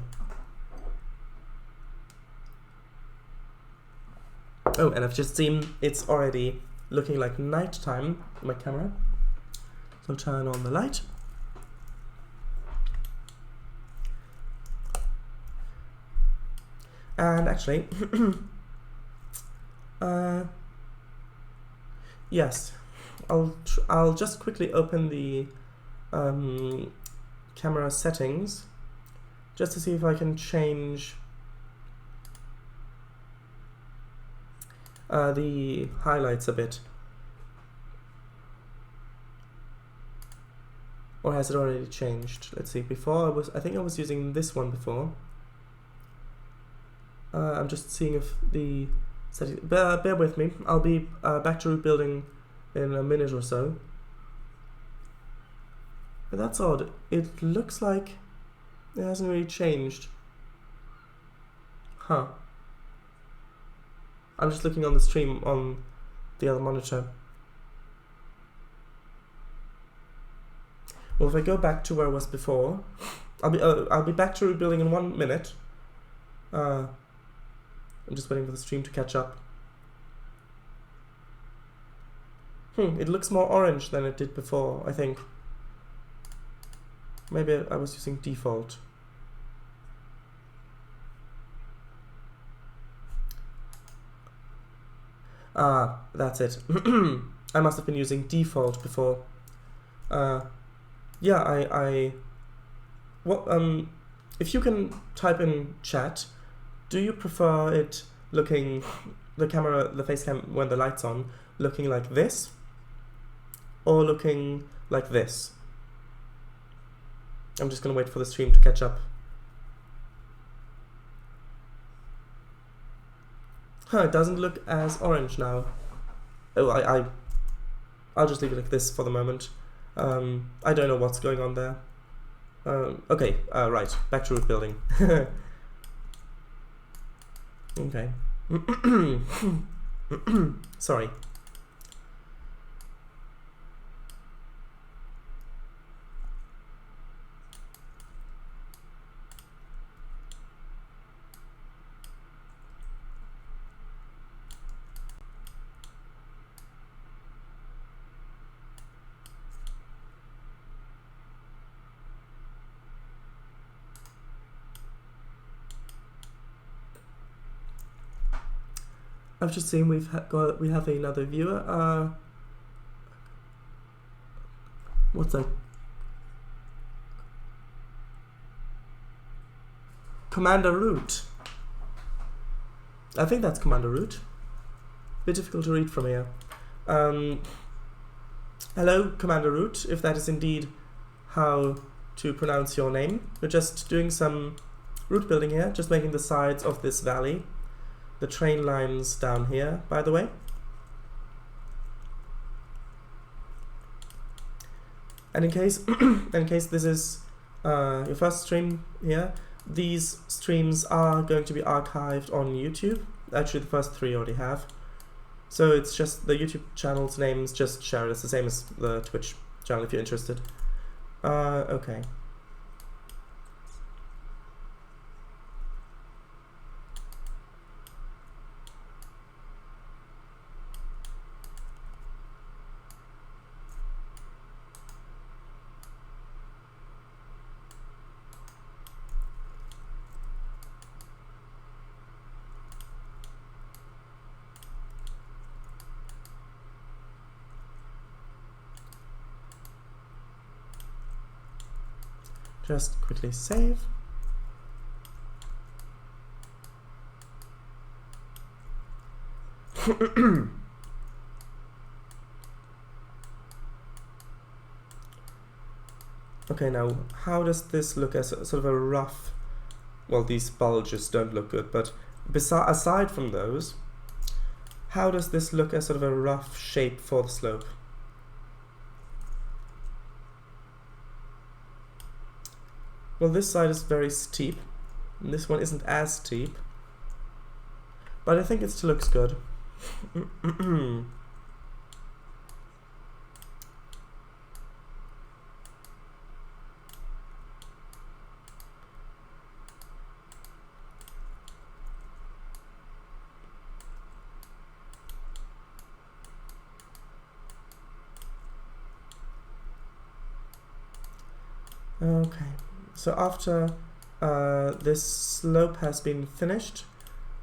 Oh, and I've just seen it's already looking like nighttime on my camera. So I'll turn on the light. And actually, yes, I'll just quickly open the camera settings just to see if I can change the highlights a bit. Or has it already changed? Let's see. Before I think I was using this one before. I'm just seeing if the settings. Bear with me. I'll be back to root building in a minute or so. But that's odd. It looks like it hasn't really changed. Huh. I'm just looking on the stream on the other monitor. Well, if I go back to where I was before, I'll be back to rebuilding in 1 minute. I'm just waiting for the stream to catch up. It looks more orange than it did before, I think. Maybe I was using default. Ah, that's it. I must have been using default before. Yeah, well, if you can type in chat, do you prefer it looking, the camera, the face cam when the light's on, looking like this, or looking like this? I'm just gonna wait for the stream to catch up. Huh, it doesn't look as orange now. Oh, I'll just leave it like this for the moment. I don't know what's going on there. Okay, right, back to roof building. Okay. Sorry. I've just seen we have another viewer. What's that? Commander Root. I think that's Commander Root. Bit difficult to read from here. Hello, Commander Root, if that is indeed how to pronounce your name. We're just doing some root building here, just making the sides of this valley. The train lines down here, by the way. And in case this is your first stream here, these streams are going to be archived on YouTube. Actually, the first 3 already have. So it's just the YouTube channel's name's just shared. It's the same as the Twitch channel if you're interested. Okay. Just quickly save. Okay, now how does this look as sort of a rough, well, these bulges don't look good, but aside from those, how does this look as sort of a rough shape for the slope? Well, this side is very steep, and this one isn't as steep, but I think it still looks good. Okay. So after this slope has been finished,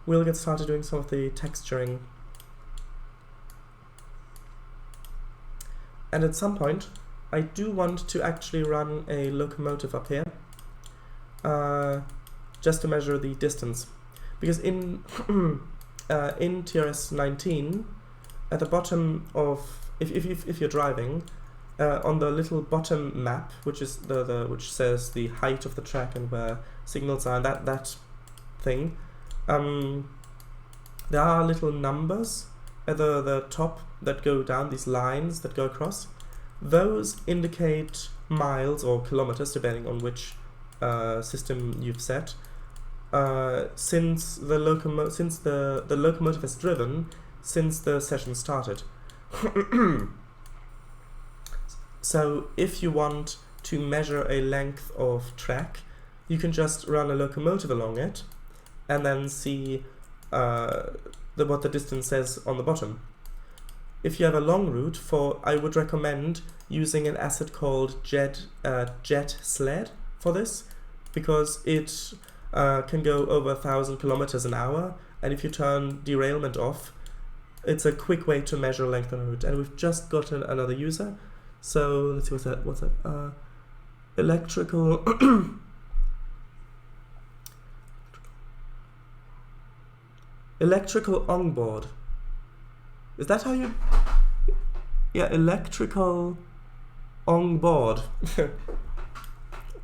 we'll get started doing some of the texturing. And at some point, I do want to actually run a locomotive up here, just to measure the distance. Because in in TRS 19, at the bottom of, if you're driving, on the little bottom map, which is which says the height of the track and where signals are, that thing, there are little numbers at the top that go down, these lines that go across. Those indicate miles or kilometers, depending on which system you've set. Since the locomotive has driven since the session started. So if you want to measure a length of track, you can just run a locomotive along it and then see what the distance says on the bottom. If you have a long route, I would recommend using an asset called Jet Sled for this, because it can go over 1,000 kilometers an hour, and if you turn derailment off, it's a quick way to measure length on a route. And we've just gotten another user. So let's see, what's that? Electrical electrical onboard. Is that how you? Yeah, electrical onboard.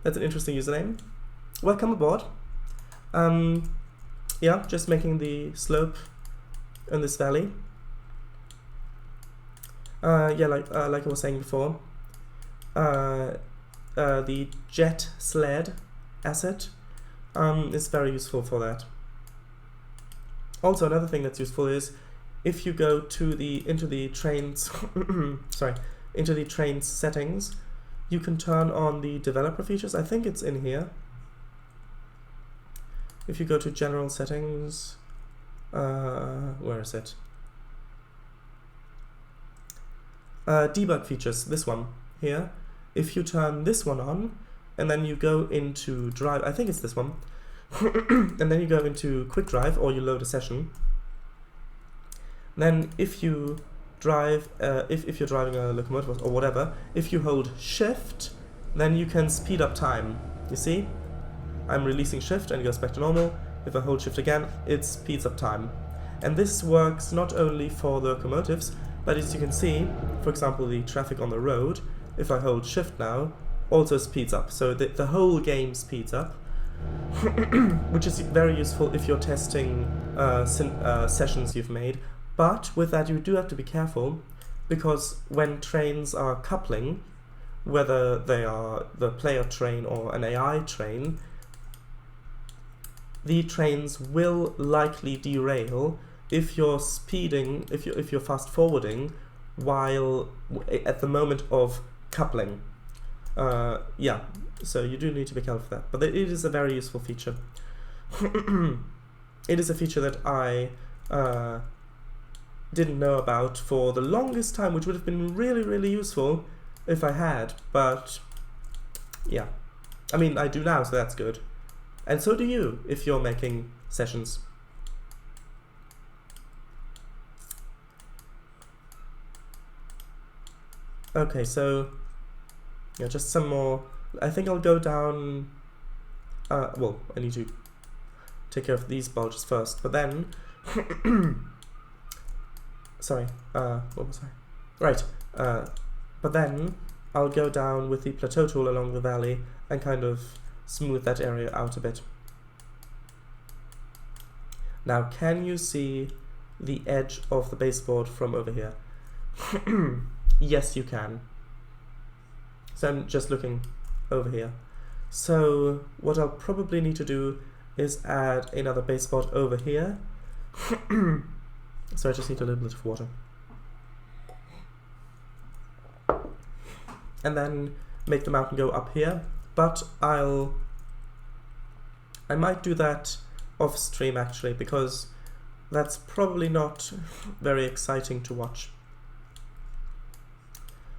That's an interesting username. Welcome aboard. Yeah, just making the slope in this valley. Yeah, like I was saying before, the Jet Sled asset is very useful for that. Also, another thing that's useful is if you go to into the Trainz into the Trainz settings, you can turn on the developer features. I think it's in here. If you go to general settings, where is it? Debug features, this one here. If you turn this one on and then you go into drive, I think it's this one, and then you go into quick drive or you load a session, then if you drive, if you're driving a locomotive or whatever, if you hold shift, then you can speed up time. You see, I'm releasing shift and it goes back to normal. If I hold shift again, it speeds up time. And this works not only for the locomotives, but as you can see, for example, the traffic on the road, if I hold shift now, also speeds up. So the whole game speeds up, which is very useful if you're testing sessions you've made. But with that, you do have to be careful, because when trains are coupling, whether they are the player train or an AI train, the trains will likely derail if you're speeding, if you're fast forwarding while at the moment of coupling. Yeah, so you do need to be careful for that, but it is a very useful feature. It is a feature that I didn't know about for the longest time, which would have been really, really useful if I had, but yeah. I mean, I do now, so that's good. And so do you, if you're making sessions. Okay, so yeah, just some more. I think I'll go down. Well, I need to take care of these bulges first, but then. Sorry. What was I? Right. But then I'll go down with the plateau tool along the valley and kind of smooth that area out a bit. Now, can you see the edge of the baseboard from over here? Yes, you can. So I'm just looking over here. So what I'll probably need to do is add another baseboard over here. So I just need a little bit of water. And then make the mountain go up here, but I might do that off stream actually, because that's probably not very exciting to watch.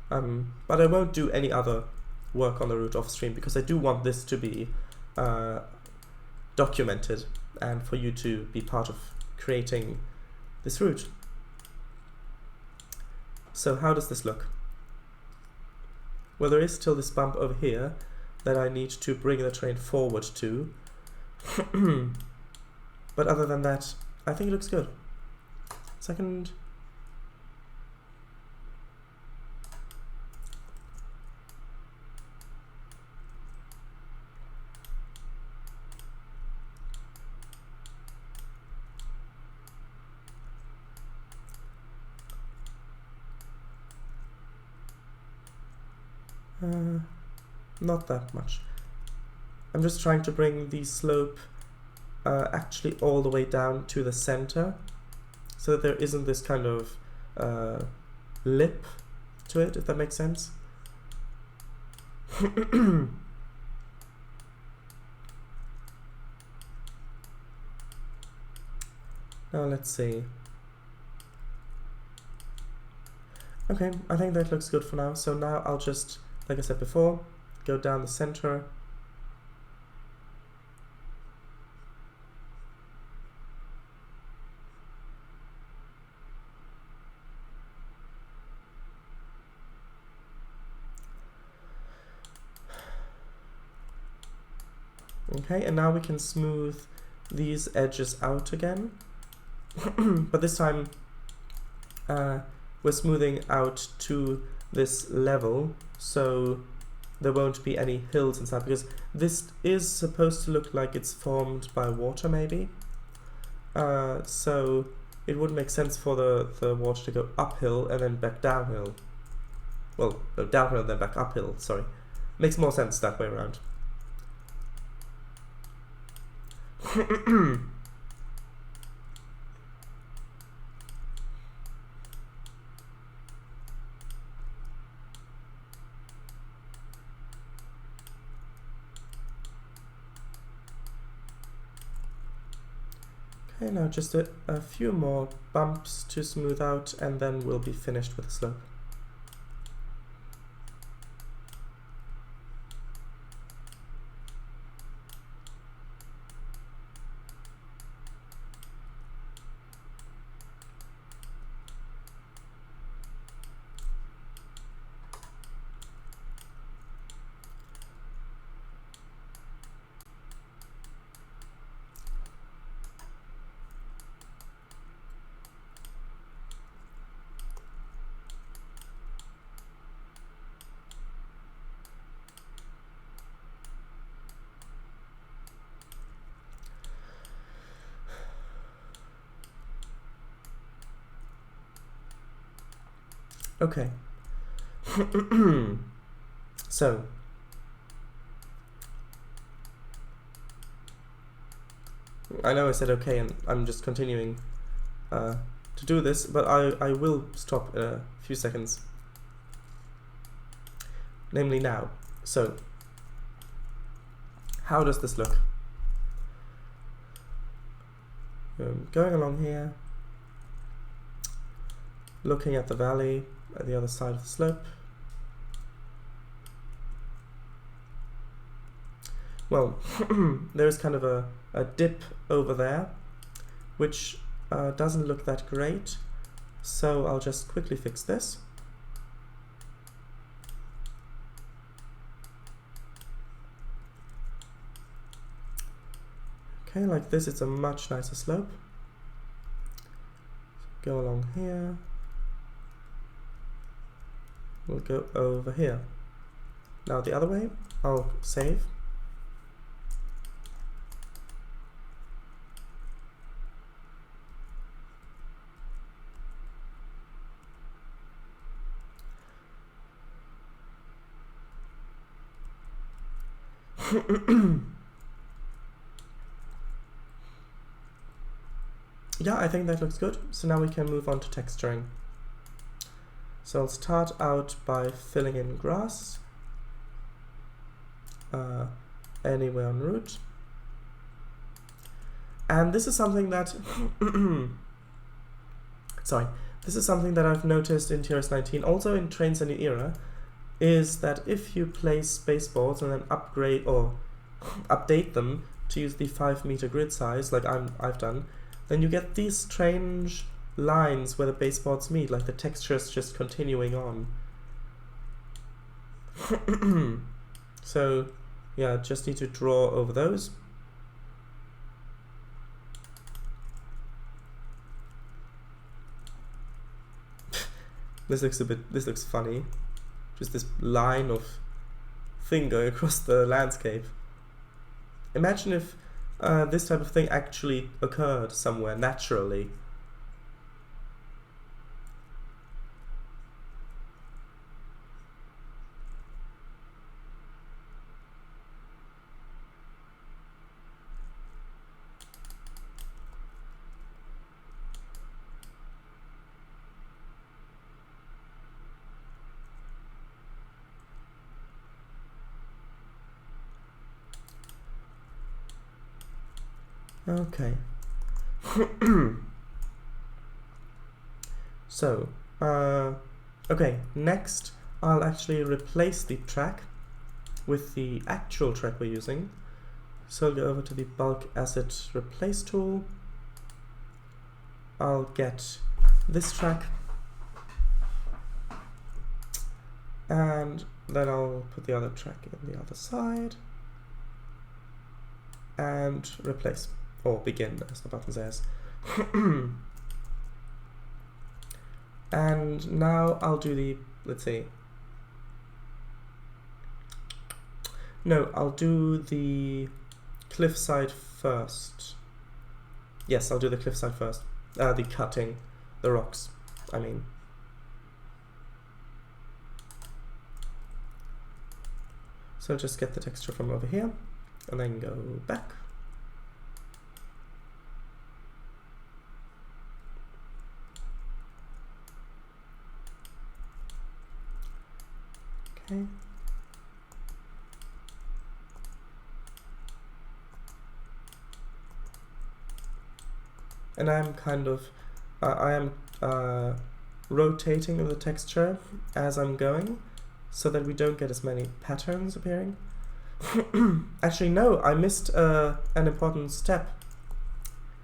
But I won't do any other work on the route off stream, because I do want this to be documented and for you to be part of creating this route. So how does this look? Well, there is still this bump over here that I need to bring the train forward to. But other than that, I think it looks good. Second. Not that much. I'm just trying to bring the slope actually all the way down to the center, so that there isn't this kind of lip to it, if that makes sense. Now let's see. Okay, I think that looks good for now. So now I'll just, like I said before, go down the center. Okay, and now we can smooth these edges out again. But this time we're smoothing out to this level, so there won't be any hills inside, because this is supposed to look like it's formed by water, maybe. So it would make sense for the water to go uphill and then back downhill. Well, no, downhill and then back uphill, sorry. Makes more sense that way around. Okay, now just a few more bumps to smooth out, and then we'll be finished with the slope. Okay. So I know I said okay, and I'm just continuing to do this, but I will stop in a few seconds. Namely now. So, how does this look? Going along here, looking at the valley at the other side of the slope. Well, there's kind of a dip over there, which doesn't look that great, so I'll just quickly fix this. Okay, like this, it's a much nicer slope. Go along here. We'll go over here. Now the other way, I'll save. Yeah, I think that looks good. So now we can move on to texturing. So I'll start out by filling in grass anywhere en route. And this is something that sorry, this is something that I've noticed in TRS-19, also in Trainz and New Era, is that if you place baseboards and then upgrade or update them to use the 5-meter grid size, like I've done, then you get these strange lines where the baseboards meet, like the texture is just continuing on. So yeah, just need to draw over those. This looks funny. Just this line of thing going across the landscape. Imagine if this type of thing actually occurred somewhere naturally. Okay. So, okay, next I'll actually replace the track with the actual track we're using. So I'll go over to the bulk asset replace tool. I'll get this track, and then I'll put the other track in the other side and replace. Or begin, as the button says. And now I'll do the, let's see. No, I'll do the cliffside first. Yes, I'll do the cliffside first. The cutting, the rocks, I mean. So just get the texture from over here, and then go back. Okay. And I'm kind of, I am rotating the texture as I'm going, so that we don't get as many patterns appearing. Actually, no, I missed an important step,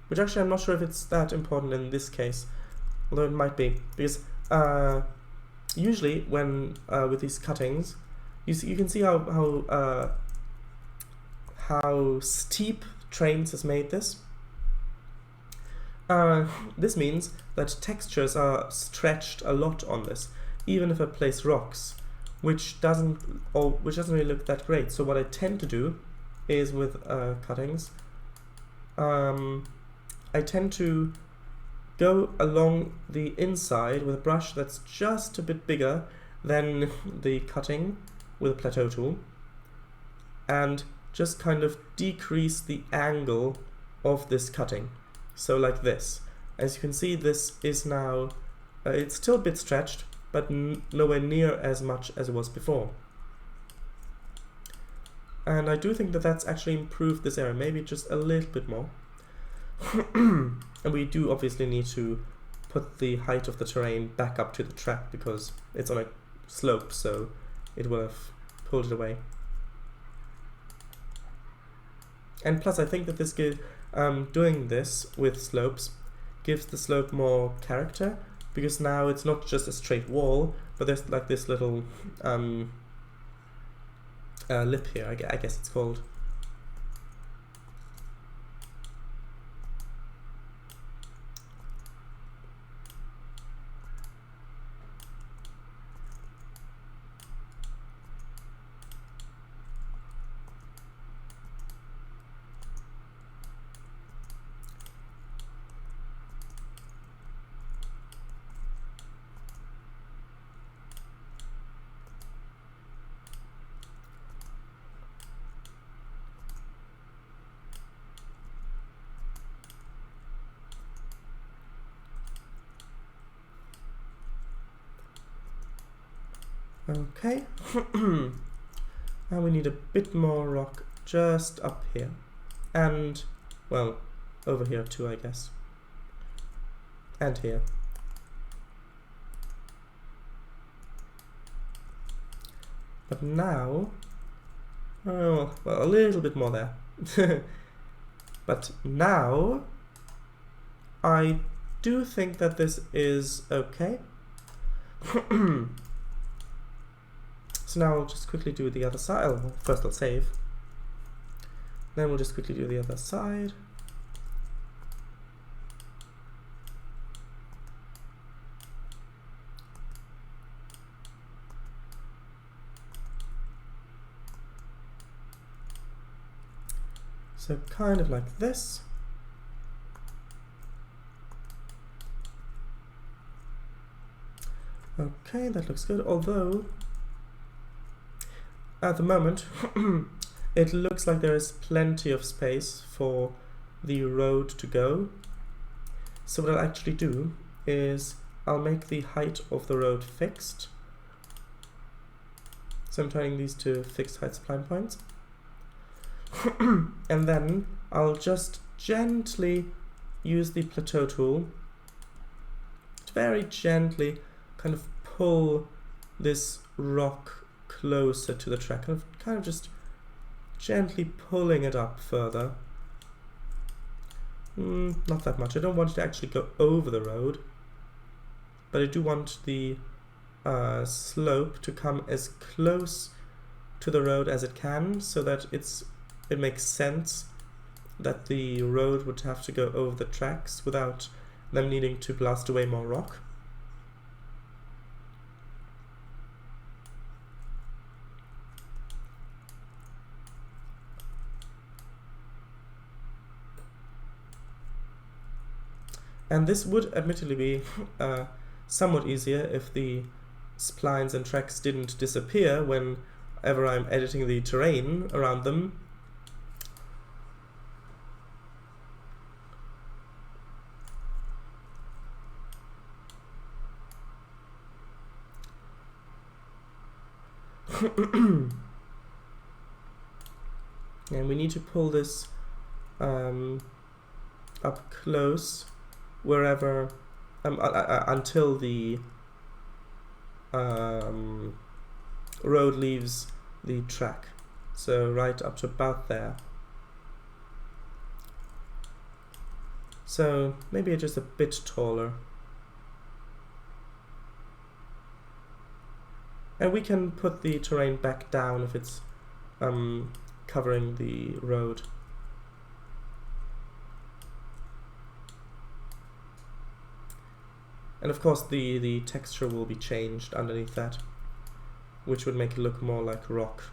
which actually I'm not sure if it's that important in this case, although it might be, because usually when with these cuttings, you can see how steep Trainz has made this. This means that textures are stretched a lot on this, even if I place rocks, which doesn't really look that great. So what I tend to do is with cuttings, I tend to go along the inside with a brush that's just a bit bigger than the cutting with a plateau tool, and just kind of decrease the angle of this cutting. So like this, as you can see, this is now, it's still a bit stretched, but nowhere near as much as it was before. And I do think that that's actually improved this area, maybe just a little bit more. And we do obviously need to put the height of the terrain back up to the track because it's on a slope, so it will have pulled it away. And plus I think that this doing this with slopes gives the slope more character, because now it's not just a straight wall, but there's like this little lip here, I guess it's called. Okay, and we need a bit more rock just up here, and, well, over here too, I guess, and here. But now, oh, well, a little bit more there. But now, I do think that this is okay. So now I'll just quickly do the other side. Oh, first I'll save. Then we'll just quickly do the other side. So kind of like this. Okay, that looks good, although at the moment it looks like there is plenty of space for the road to go. So what I'll actually do is I'll make the height of the road fixed. So I'm turning these to fixed height spline points. And then I'll just gently use the plateau tool to very gently kind of pull this rock closer to the track, kind of just gently pulling it up further. Not that much. I don't want it to actually go over the road, but I do want the slope to come as close to the road as it can, so that it makes sense that the road would have to go over the tracks without them needing to blast away more rock. And this would admittedly be somewhat easier if the splines and tracks didn't disappear whenever I'm editing the terrain around them. And we need to pull this up close wherever until the road leaves the track, so right up to about there. So maybe just a bit taller, and we can put the terrain back down if it's covering the road. And of course the texture will be changed underneath that, which would make it look more like rock.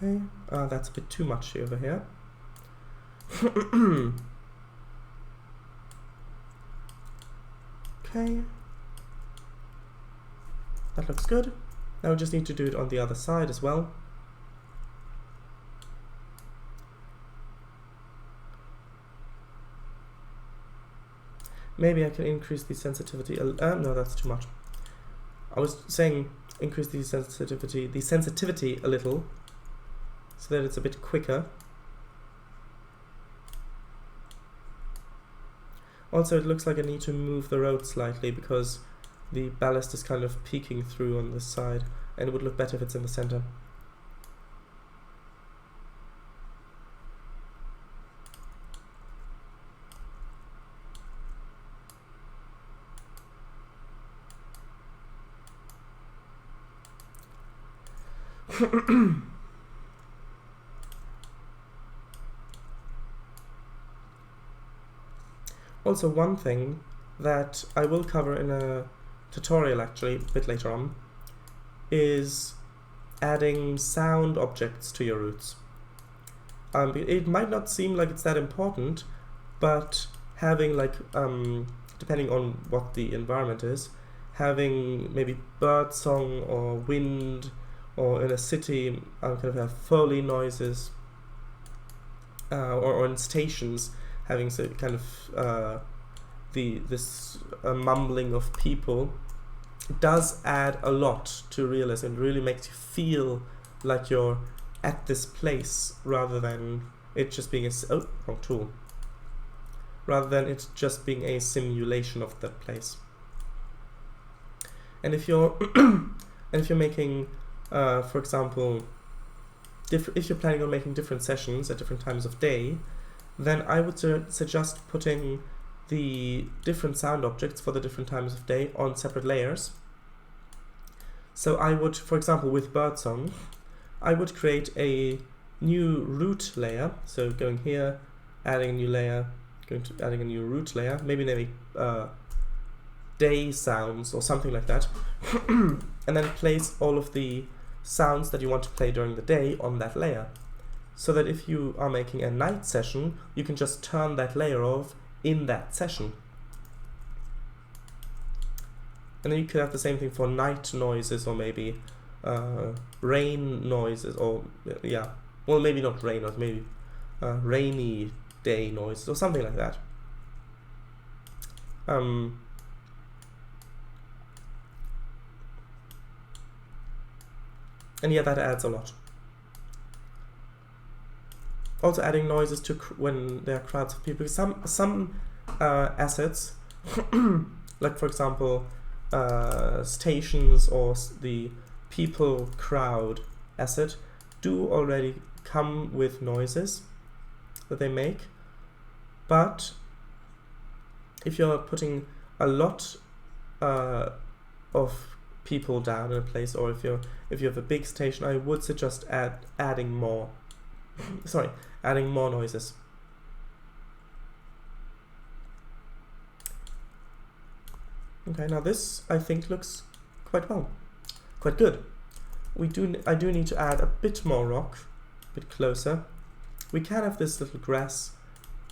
Okay, that's a bit too much over here. Okay, that looks good. Now we just need to do it on the other side as well. Maybe I can increase the sensitivity. No, that's too much. I was saying increase the sensitivity a little, so that it's a bit quicker. Also, it looks like I need to move the road slightly because the ballast is kind of peeking through on this side, and it would look better if it's in the center. Also, one thing that I will cover in a tutorial actually a bit later on is adding sound objects to your routes. It might not seem like it's that important, but having like, depending on what the environment is, having maybe bird song or wind, or in a city kind of have Foley noises, or in stations having kind of this mumbling of people, does add a lot to realism. It really makes you feel like you're at this place rather than it just being wrong tool. Rather than it just being a simulation of that place. And if you're making, for example, if you're planning on making different sessions at different times of day, then I would suggest putting the different sound objects for the different times of day on separate layers. So I would, for example, with birdsong, I would create a new root layer. So going here, adding a new layer, adding a new root layer, maybe day sounds or something like that, and then place all of the sounds that you want to play during the day on that layer, so that if you are making a night session, you can just turn that layer off in that session. And then you could have the same thing for night noises, or maybe rain noises, or yeah, well, maybe not rain noises, maybe rainy day noises or something like that. And yeah, that adds a lot. Also adding noises to when there are crowds of people. Some assets, like for example, stations or the people crowd asset, do already come with noises that they make. But if you're putting a lot of people down in a place, or if you have a big station, I would suggest adding more noises. Okay, now this I think looks quite good. I do need to add a bit more rock, a bit closer. We can have this little grass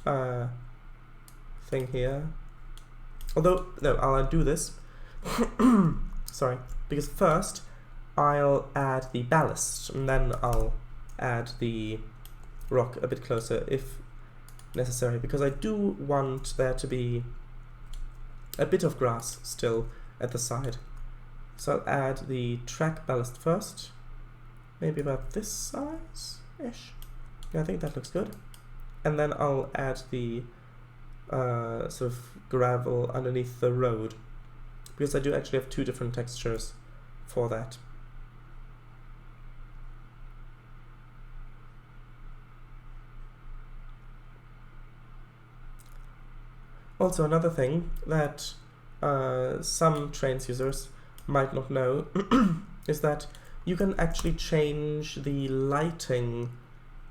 thing here. Although, no, I'll undo this. Sorry, because first I'll add the ballast, and then I'll add the rock a bit closer if necessary, because I do want there to be a bit of grass still at the side. So I'll add the track ballast first, maybe about this size-ish. Yeah, I think that looks good. And then I'll add the sort of gravel underneath the road, because I do actually have two different textures for that. Also, another thing that some Trainz users might not know is that you can actually change the lighting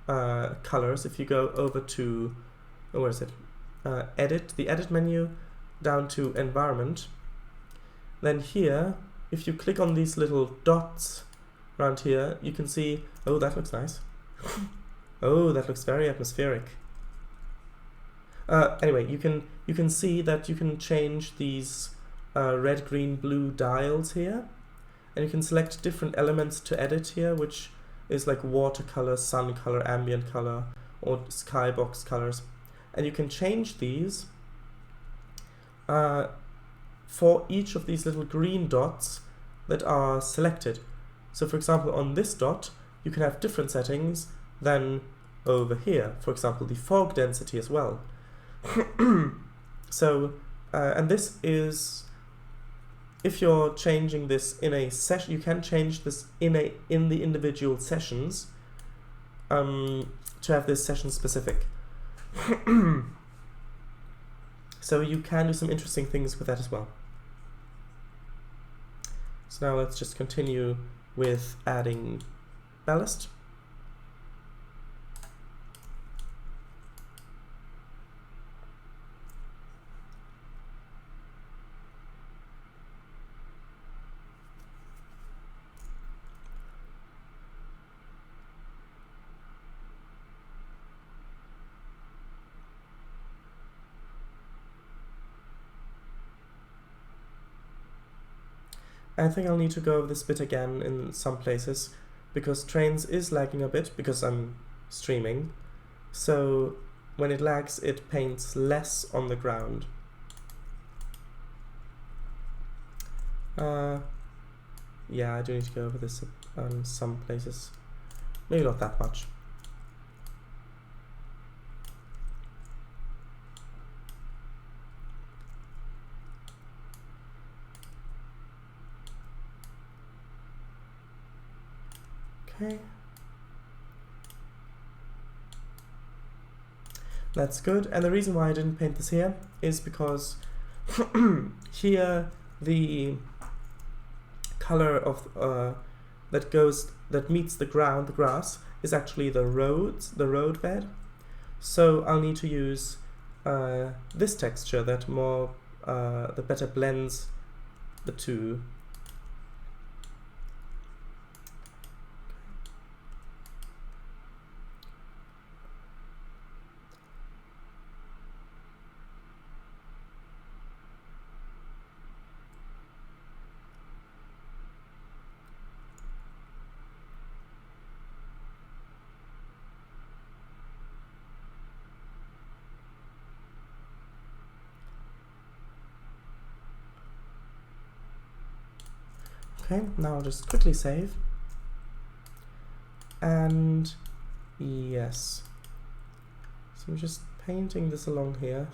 colors if you go over to, where is it? Edit, the edit menu, down to environment. Then here, if you click on these little dots around here, you can see, oh, that looks nice. Oh, that looks very atmospheric. Anyway, you can see that you can change these red, green, blue dials here, and you can select different elements to edit here, which is like watercolor, sun color, ambient color, or skybox colors, and you can change these for each of these little green dots that are selected. So for example, on this dot you can have different settings than over here, for example the fog density as well. So and this is, if you're changing this in a session, you can change this in the individual sessions to have this session specific. So you can do some interesting things with that as well. So now let's just continue with adding ballast. I think I'll need to go over this bit again in some places, because Trainz is lagging a bit because I'm streaming. So when it lags, it paints less on the ground. Yeah, I do need to go over this some places. Maybe not that much. Okay. That's good, and the reason why I didn't paint this here is because here the color of that meets the ground, the grass, is actually the road bed. So I'll need to use this texture that better blends the two. Okay, now I'll just quickly save. And yes. So I'm just painting this along here.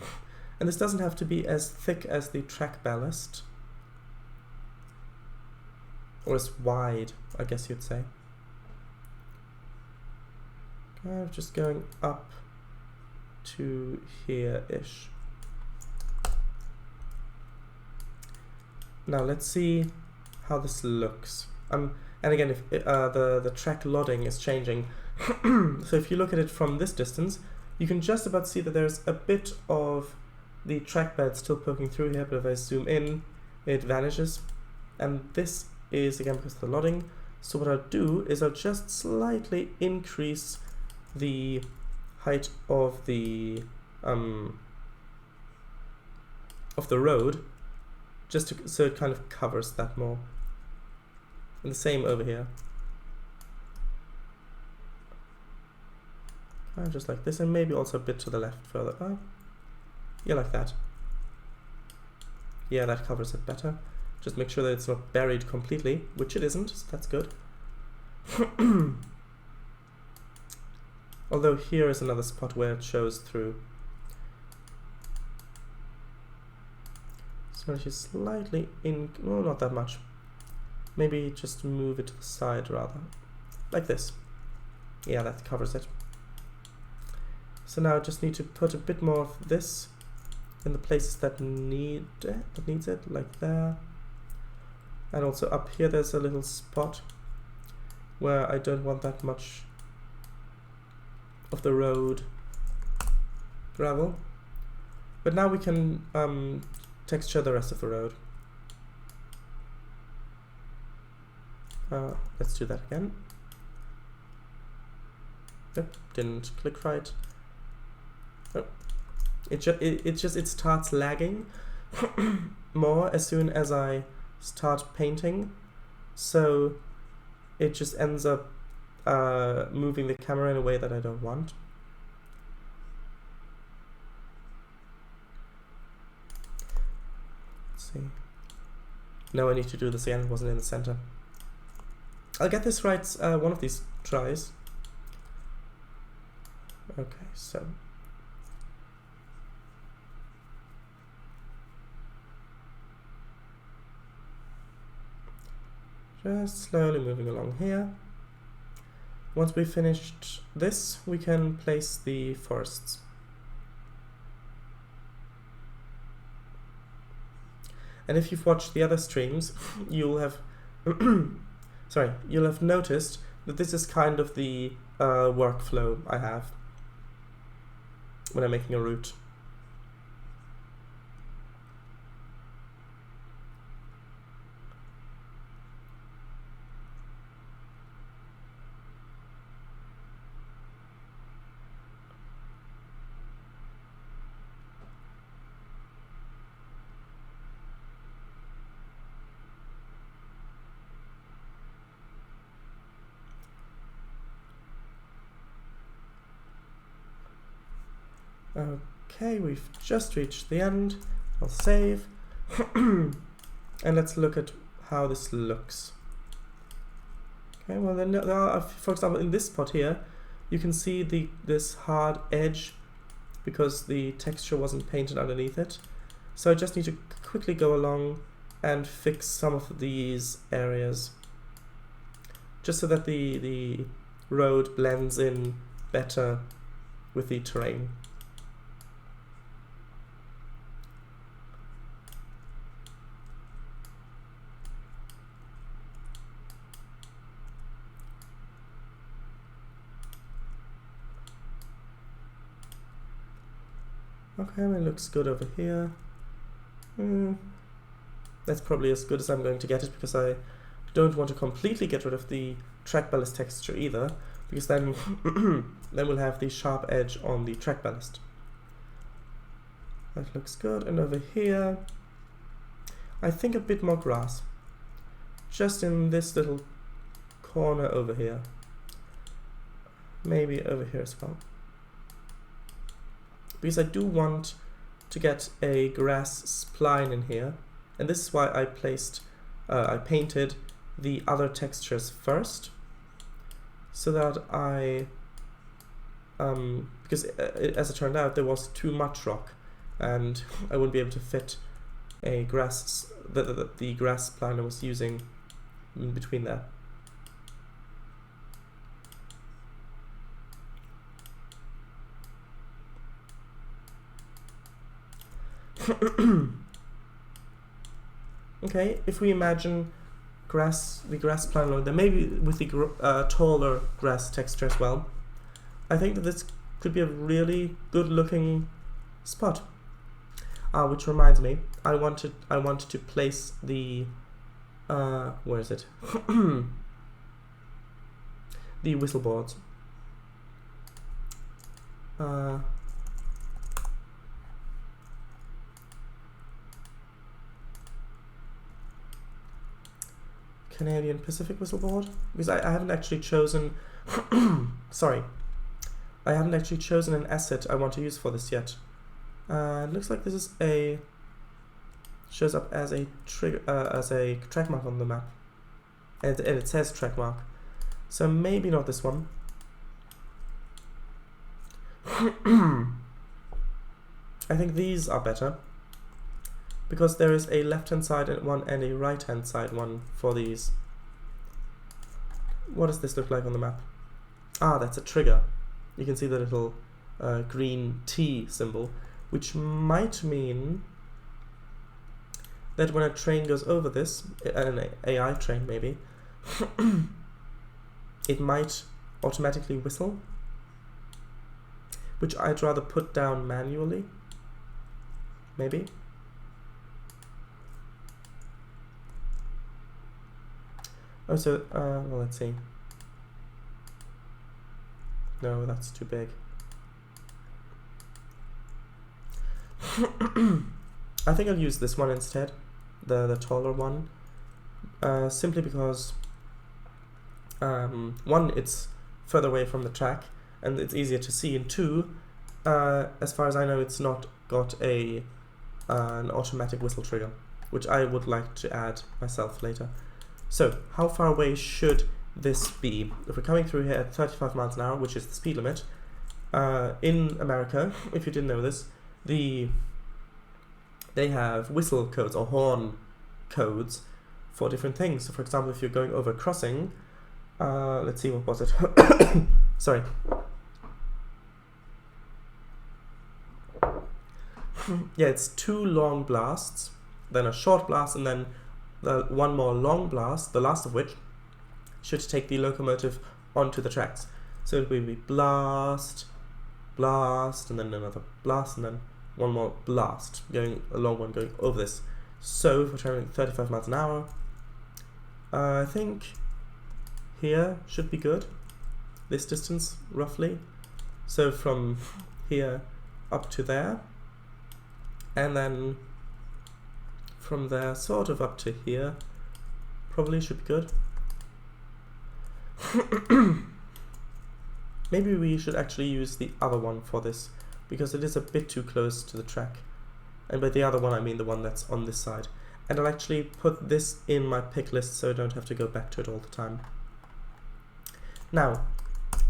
And this doesn't have to be as thick as the track ballast. Or as wide, I guess you'd say. Kind of just going up to here-ish. Now let's see how this looks. And again, if the track loading is changing, so if you look at it from this distance, you can just about see that there's a bit of the trackbed still poking through here, but if I zoom in, it vanishes. And this is again because of the loading. So what I'll do is I'll just slightly increase the height of the road, just so it kind of covers that more. And the same over here. Just like this, and maybe also a bit to the left further. Oh, yeah, like that. Yeah, that covers it better. Just make sure that it's not buried completely, which it isn't, so that's good. Although here is another spot where it shows through. So she's slightly in, no, not that much. Maybe just move it to the side rather. Like this. Yeah, that covers it. So now I just need to put a bit more of this in the places that needs it, like there. And also up here there's a little spot where I don't want that much of the road gravel. But now we can texture the rest of the road. Let's do that again. Yep, didn't click right. Oh. It starts lagging more as soon as I start painting. so it just ends up moving the camera in a way that I don't want. Let's see. Now I need to do this again, it wasn't in the center. I'll get this right one of these tries. Okay, so just slowly moving along here. Once we've finished this, we can place the forests. And if you've watched the other streams, you'll have you'll have noticed that this is kind of the workflow I have when I'm making a route. Okay, we've just reached the end. I'll save. And let's look at how this looks. Okay, well then there are, for example, in this spot here, you can see this hard edge because the texture wasn't painted underneath it. So I just need to quickly go along and fix some of these areas, just so that the road blends in better with the terrain. Okay, it looks good over here. That's probably as good as I'm going to get it, because I don't want to completely get rid of the track ballast texture either, because then then we'll have the sharp edge on the track ballast. That looks good. And over here, I think a bit more grass, just in this little corner over here, maybe over here as well, because I do want to get a grass spline in here, and this is why I painted the other textures first, so that because as it turned out, there was too much rock, and I wouldn't be able to fit a grass, the grass spline I was using in between there. Okay, if we imagine the grass plan, then maybe with the taller grass texture as well, I think that this could be a really good looking spot. Which reminds me, I wanted to place the where is it? The whistle boards. Canadian Pacific whistleboard, because I haven't actually chosen sorry, I haven't actually chosen an asset I want to use for this yet. It looks like this is shows up as a trigger, as a track mark on the map, and it says track mark, so maybe not this one. I think these are better, because there is a left-hand side one and a right-hand side one for these. What does this look like on the map? That's a trigger. You can see the little green T symbol, which might mean that when a train goes over this, an AI train maybe, it might automatically whistle, which I'd rather put down manually, maybe. Oh, so, well, let's see. No, that's too big. I think I'll use this one instead, the taller one, simply because one, it's further away from the track and it's easier to see, and two, as far as I know, it's not got an automatic whistle trigger, which I would like to add myself later. So how far away should this be? If we're coming through here at 35 miles an hour, which is the speed limit, in America, if you didn't know this, they have whistle codes or horn codes for different things. So for example, if you're going over a crossing, let's see, what was it? Sorry. Yeah, it's 2 long blasts, then a short blast, and then one more long blast, the last of which should take the locomotive onto the tracks. So it will be blast, blast, and then another blast, and then one more blast, going a long one going over this. So if we're traveling 35 miles an hour, I think here should be good, this distance roughly. So from here up to there, and then from there sort of up to here, probably should be good. Maybe we should actually use the other one for this, because it is a bit too close to the track. And by the other one I mean the one that's on this side. And I'll actually put this in my pick list so I don't have to go back to it all the time. Now,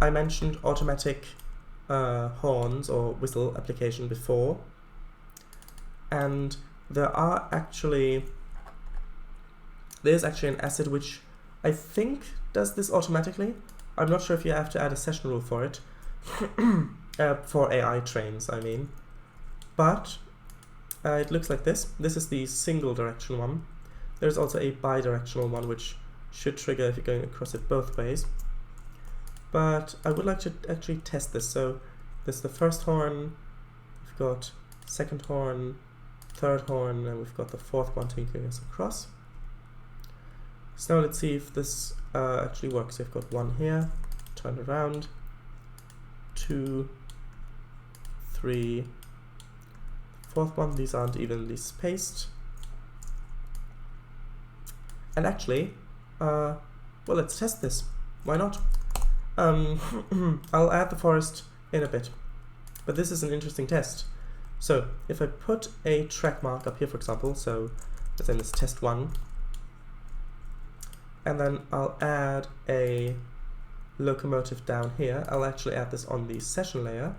I mentioned automatic horns or whistle application before, and there's actually an asset which I think does this automatically. I'm not sure if you have to add a session rule for it, for AI Trainz, I mean. But it looks like this. This is the single direction one. There's also a bi-directional one which should trigger if you're going across it both ways. But I would like to actually test this. So this is the first horn, we've got second horn, third horn, and we've got the fourth one taking us across. So now let's see if this actually works. We've got one here, turn around, 2, 3, fourth one. These aren't evenly spaced. And actually, well, let's test this. Why not? I'll add the forest in a bit, but this is an interesting test. So if I put a track mark up here, for example, so let's say this test 1, and then I'll add a locomotive down here. I'll actually add this on the session layer.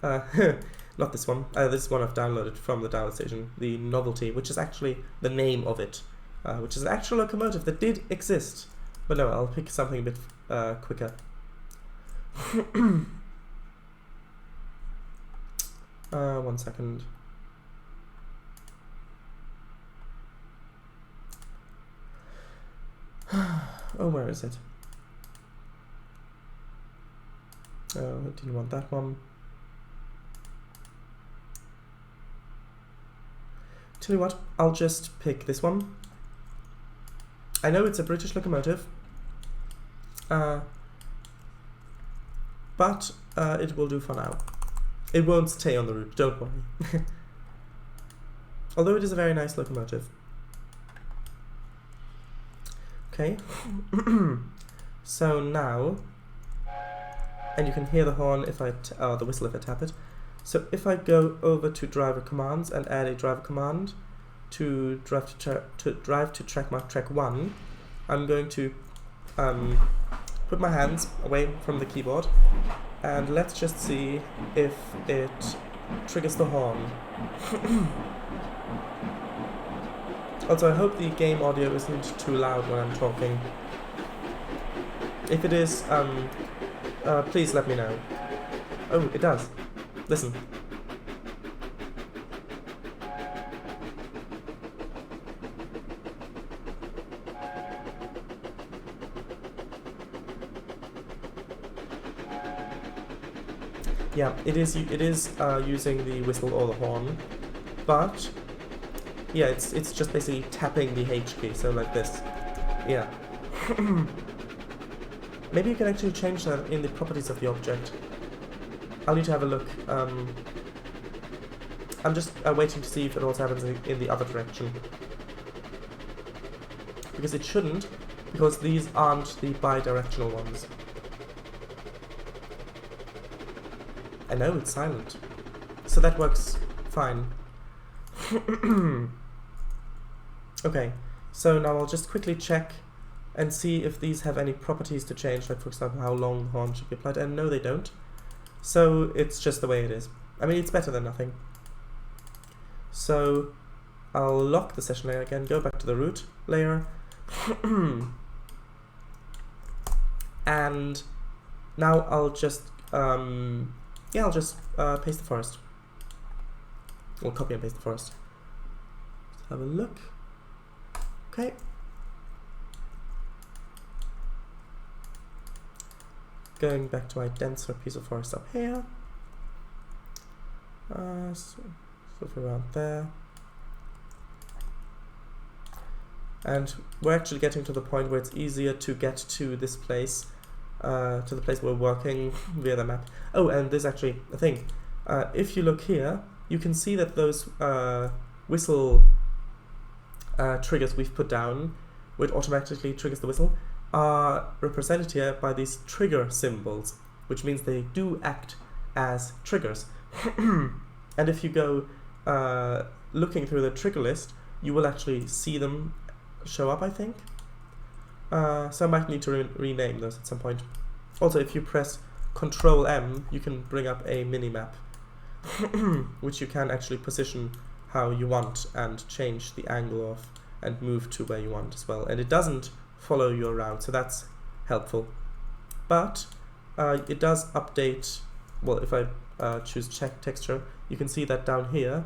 Not this one. This is one I've downloaded from the download station, the novelty, which is actually the name of it, which is an actual locomotive that did exist. But no, I'll pick something a bit quicker. One second. Oh, where is it? Oh, I didn't want that one. Tell you what, I'll just pick this one. I know it's a British locomotive, but it will do for now. It won't stay on the route, don't worry. Although it is a very nice locomotive. Okay, so now, and you can hear the horn if I, the whistle if I tap it. So if I go over to driver commands and add a driver command to drive to track mark track 1, I'm going to put my hands away from the keyboard, and let's just see if it triggers the horn. Also, I hope the game audio isn't too loud when I'm talking. If it is, please let me know. Oh, it does. Listen. Yeah, it is using the whistle or the horn, but yeah, it's just basically tapping the H key, so like this. Yeah. Maybe you can actually change that in the properties of the object. I'll need to have a look. I'm just waiting to see if it also happens in the other direction. because it shouldn't, because these aren't the bi-directional ones. I know, it's silent. So that works fine. Okay, so now I'll just quickly check and see if these have any properties to change, like for example how long the horn should be applied, and no they don't. So it's just the way it is. I mean, it's better than nothing. So I'll lock the session layer again, go back to the root layer, and now I'll just paste the forest. We'll copy and paste the forest. Let's have a look. Okay. Going back to my denser piece of forest up here. Stuff around there. And we're actually getting to the point where it's easier to get to this place, to the place we're working via the map. Oh, and there's actually a thing. If you look here, you can see that those whistle triggers we've put down, which automatically triggers the whistle, are represented here by these trigger symbols, which means they do act as triggers. And if you go looking through the trigger list, you will actually see them show up, I think. So I might need to rename those at some point. Also, if you press Control M, you can bring up a mini-map, which you can actually position how you want and change the angle of and move to where you want as well. And it doesn't follow you around, so that's helpful. But it does update, well, if I choose check texture, you can see that down here,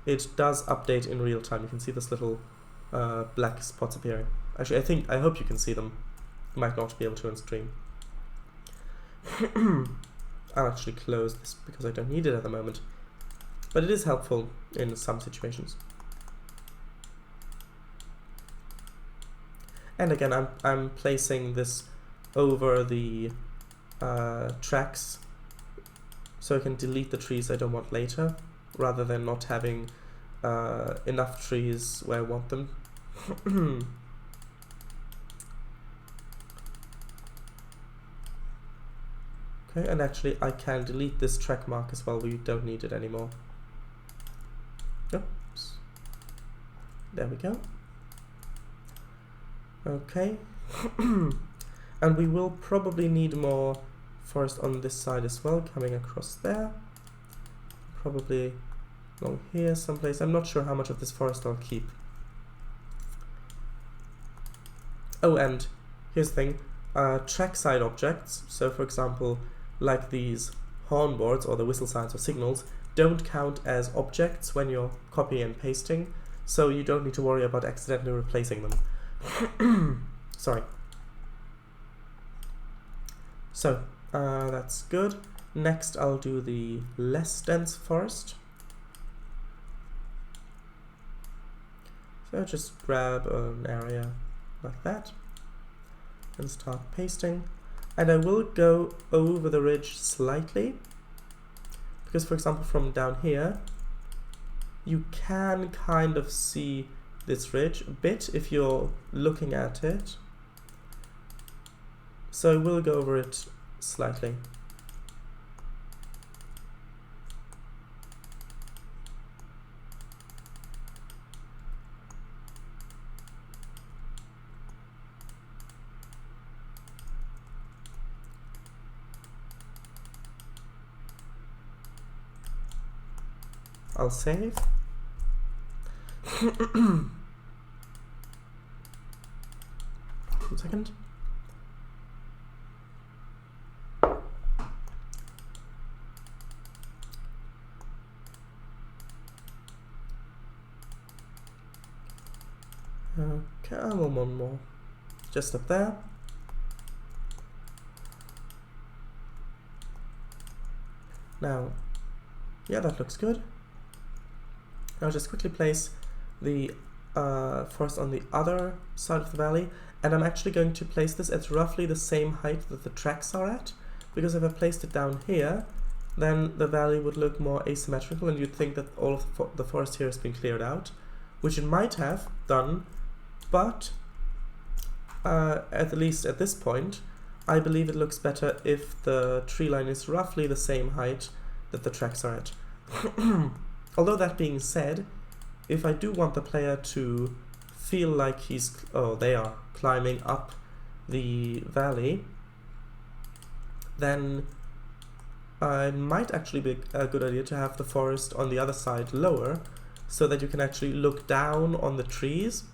it does update in real time. You can see this little black spots appearing. Actually, I hope you can see them. You might not be able to on stream. I'll actually close this because I don't need it at the moment. But it is helpful in some situations. And again, I'm placing this over the tracks so I can delete the trees I don't want later, rather than not having enough trees where I want them. Okay, and actually I can delete this track mark as well. We don't need it anymore. Oops. There we go. Okay. And we will probably need more forest on this side as well, coming across there. Probably along here someplace. I'm not sure how much of this forest I'll keep. Oh, and here's the thing. Trackside objects, so for example, like these horn boards or the whistle signs or signals, don't count as objects when you're copying and pasting, so you don't need to worry about accidentally replacing them. Sorry. So, that's good. Next I'll do the less dense forest. So just grab an area like that and start pasting. And I will go over the ridge slightly, because for example from down here you can kind of see this ridge a bit if you're looking at it. So I will go over it slightly. I'll save. 1 second. Okay, one more. Just up there. Now, yeah, that looks good. I'll just quickly place the forest on the other side of the valley, and I'm actually going to place this at roughly the same height that the tracks are at, because if I placed it down here, then the valley would look more asymmetrical and you'd think that all of the forest here has been cleared out, which it might have done, but at least at this point, I believe it looks better if the tree line is roughly the same height that the tracks are at. Although that being said, if I do want the player to feel like they are climbing up the valley, then it might actually be a good idea to have the forest on the other side lower, so that you can actually look down on the trees,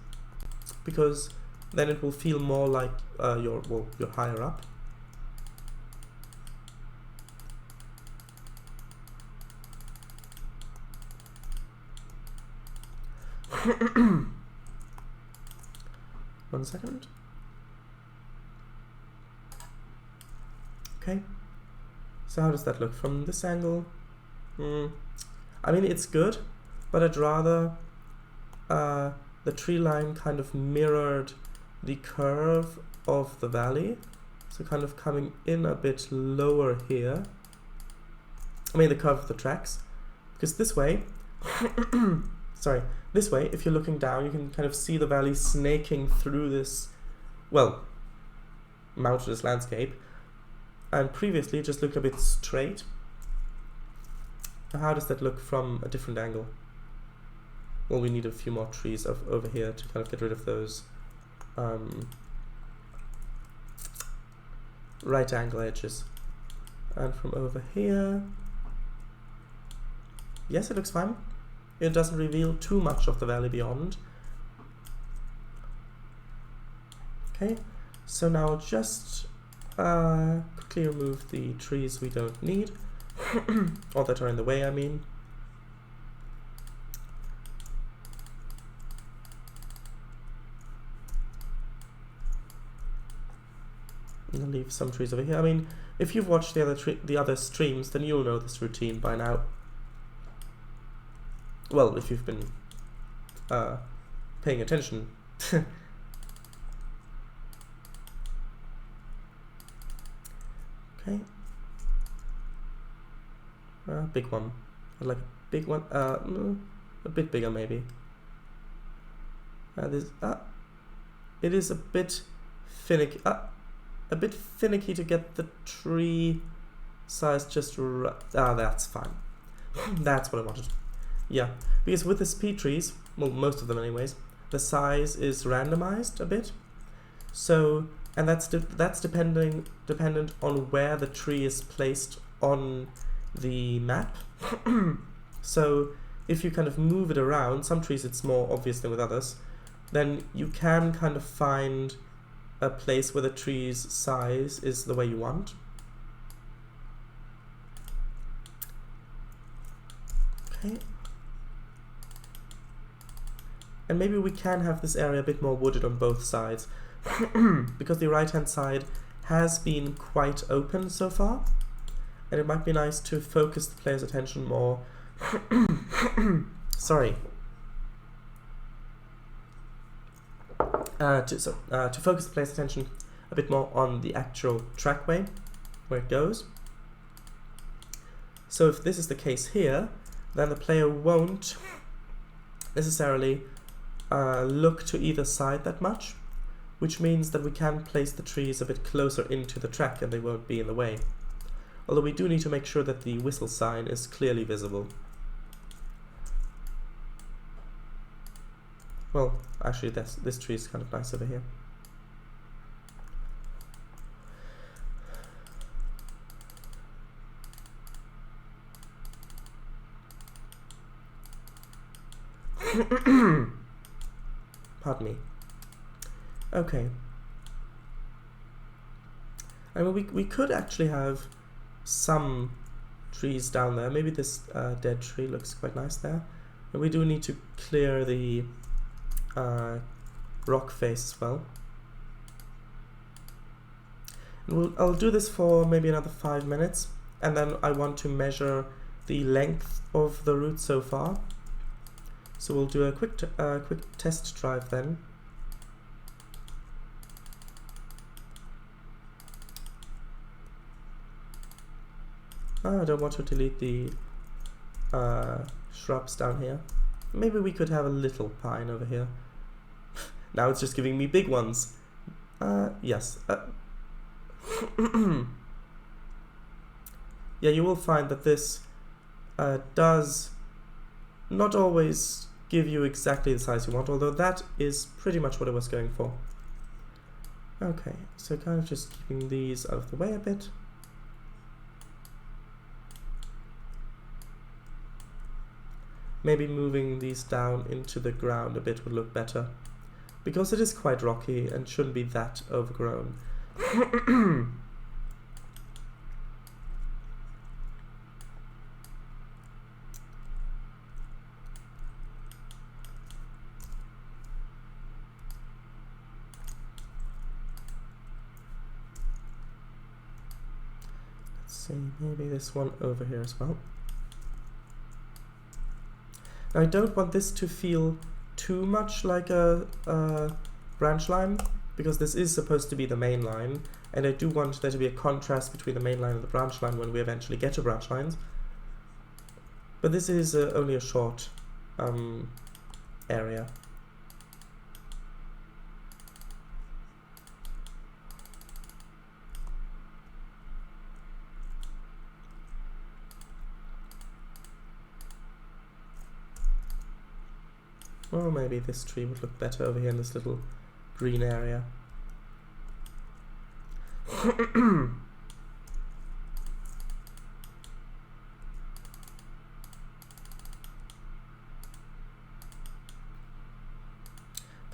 because then it will feel more like you're higher up. One second. Okay. So how does that look from this angle? I mean, it's good, but I'd rather the tree line kind of mirrored the curve of the valley, so kind of coming in a bit lower here. I mean the curve of the tracks, because this way, sorry, this way, if you're looking down, you can kind of see the valley snaking through this, well, mountainous landscape, and previously it just looked a bit straight. How does that look from a different angle? Well, we need a few more trees over here to kind of get rid of those right angle edges. And from over here, yes, it looks fine. It doesn't reveal too much of the valley beyond. Okay, so now just quickly remove the trees we don't need, or that are in the way, I mean. I'll leave some trees over here. I mean, if you've watched the other streams, then you'll know this routine by now. Well, if you've been paying attention. Okay. Big one. I'd like a big one. No, a bit bigger maybe. It is a bit finicky. A bit finicky to get the tree size just right. That's fine. That's what I wanted. Yeah, because with the speed trees, well, most of them anyways, the size is randomized a bit. So, and that's dependent on where the tree is placed on the map. So, if you kind of move it around, some trees it's more obvious than with others, then you can kind of find a place where the tree's size is the way you want. Okay. And maybe we can have this area a bit more wooded on both sides, because the right hand side has been quite open so far, and it might be nice to focus the player's attention more sorry. To focus the player's attention a bit more on the actual trackway, where it goes. So if this is the case here, then the player won't necessarily look to either side that much, which means that we can place the trees a bit closer into the track and they won't be in the way. Although we do need to make sure that the whistle sign is clearly visible. Well, actually this tree is kind of nice over here. Pardon me. Okay. I mean, we could actually have some trees down there. Maybe this dead tree looks quite nice there. And we do need to clear the rock face as well. And I'll do this for maybe another 5 minutes, and then I want to measure the length of the route so far. So we'll do a quick test drive then. I don't want to delete the shrubs down here. Maybe we could have a little pine over here. Now it's just giving me big ones. Yes. Yeah, you will find that this does not always give you exactly the size you want, although that is pretty much what I was going for. Okay, so kind of just keeping these out of the way a bit. Maybe moving these down into the ground a bit would look better, because it is quite rocky and shouldn't be that overgrown. See, maybe this one over here as well. Now I don't want this to feel too much like a branch line, because this is supposed to be the main line, and I do want there to be a contrast between the main line and the branch line when we eventually get to branch lines. But this is only a short area. Well, maybe this tree would look better over here in this little green area.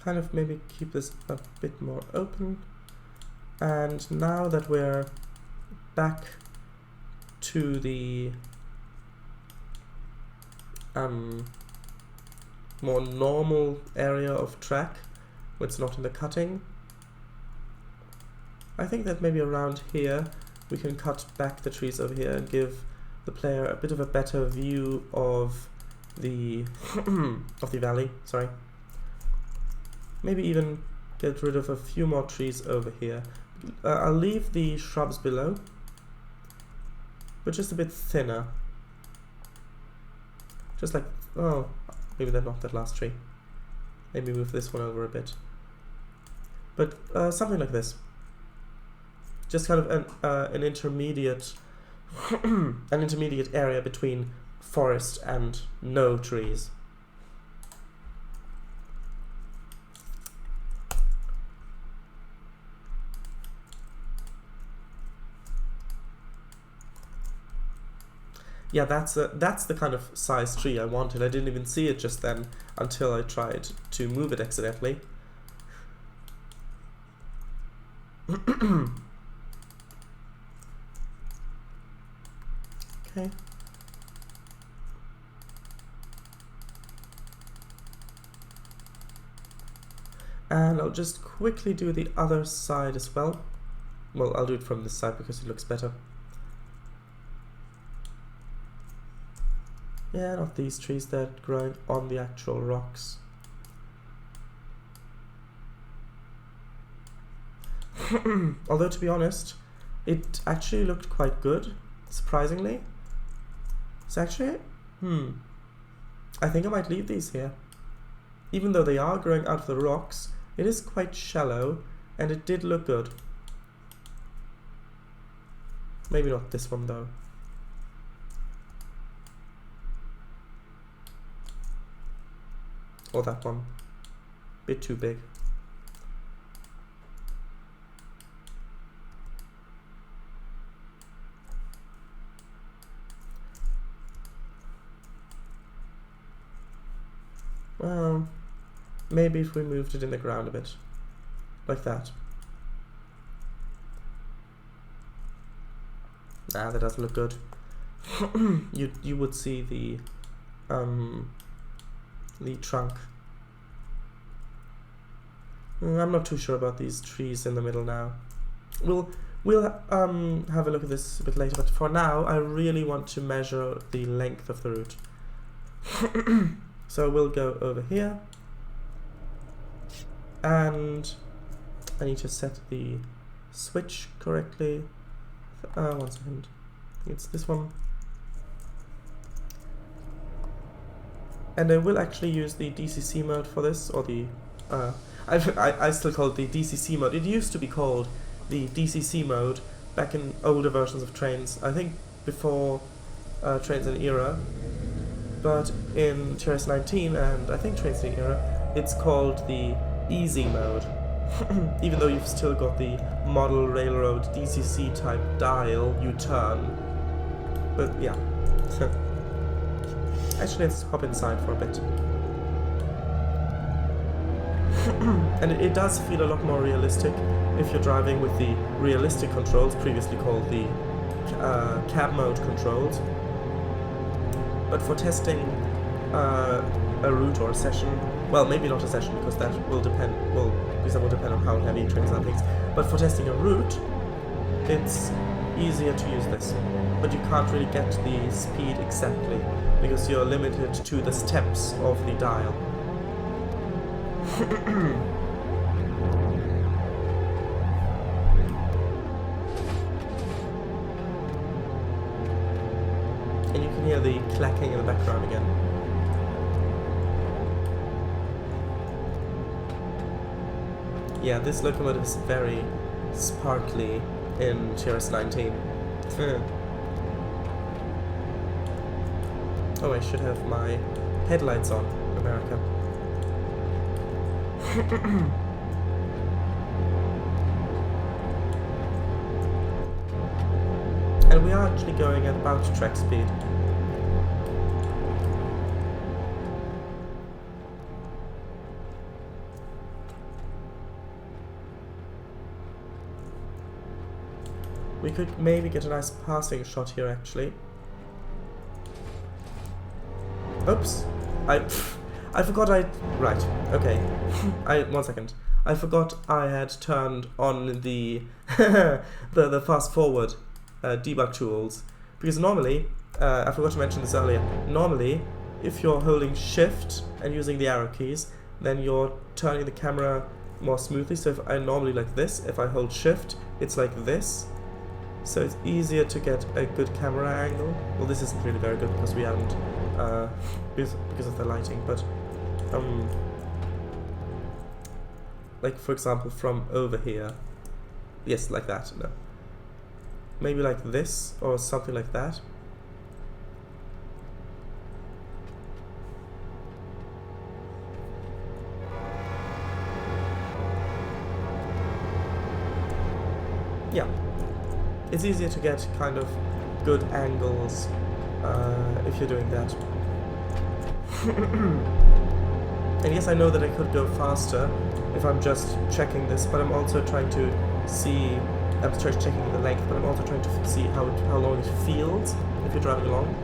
Kind of maybe keep this a bit more open. And now that we're back to the more normal area of track, where it's not in the cutting, I think that maybe around here we can cut back the trees over here and give the player a bit of a better view of the of the valley. Sorry. Maybe even get rid of a few more trees over here. I'll leave the shrubs below, but just a bit thinner. Just like, oh, maybe they're not that last tree. Maybe move this one over a bit. But something like this. Just kind of an intermediate an intermediate area between forest and no trees. Yeah, that's the kind of size tree I wanted. I didn't even see it just then until I tried to move it accidentally. Okay. And I'll just quickly do the other side as well. Well, I'll do it from this side because it looks better. Yeah, not these trees, they're growing on the actual rocks. Although, to be honest, it actually looked quite good, surprisingly. It's actually, I think I might leave these here. Even though they are growing out of the rocks, it is quite shallow, and it did look good. Maybe not this one, though. Or that one. Bit too big. Well, maybe if we moved it in the ground a bit. Like that. Nah, that doesn't look good. You would see the trunk. I'm not too sure about these trees in the middle now. We'll have a look at this a bit later, but for now I really want to measure the length of the route. So we'll go over here, and I need to set the switch correctly. 1 second. I think it's this one. And I will actually use the DCC mode for this, or the I still call it the DCC mode. It used to be called the DCC mode back in older versions of Trainz. I think before Trainz in Era, but in TRS 19 and I think Trainz in Era, it's called the Easy mode. Even though you've still got the model railroad DCC type dial you turn. But yeah. Actually, let's hop inside for a bit. And it does feel a lot more realistic if you're driving with the realistic controls, previously called the cab mode controls. But for testing a route or a session, well, maybe not a session because that will depend. Well, because that will depend on how heavy trains are things. But for testing a route, it's easier to use this. But you can't really get the speed exactly because you're limited to the steps of the dial. And you can hear the clacking in the background again. Yeah, this locomotive is very sparkly in TRS 19. Oh, I should have my headlights on, America. And we are actually going at about track speed. We could maybe get a nice passing shot here, actually. Oops. I forgot right, okay. 1 second. I forgot I had turned on the the fast forward debug tools. Because normally, I forgot to mention this earlier, normally if you're holding shift and using the arrow keys, then you're turning the camera more smoothly. So if I normally like this, if I hold shift, it's like this. So it's easier to get a good camera angle. Well, this isn't really very good because we haven't, because of the lighting, but like for example from over here, yes, like that. No, maybe like this or something like that. Yeah. It's easier to get kind of good angles if you're doing that. And yes, I know that I could go faster if I'm just checking this, but I'm also trying to see, I'm just checking the length, but I'm also trying to see how long it feels if you're driving along.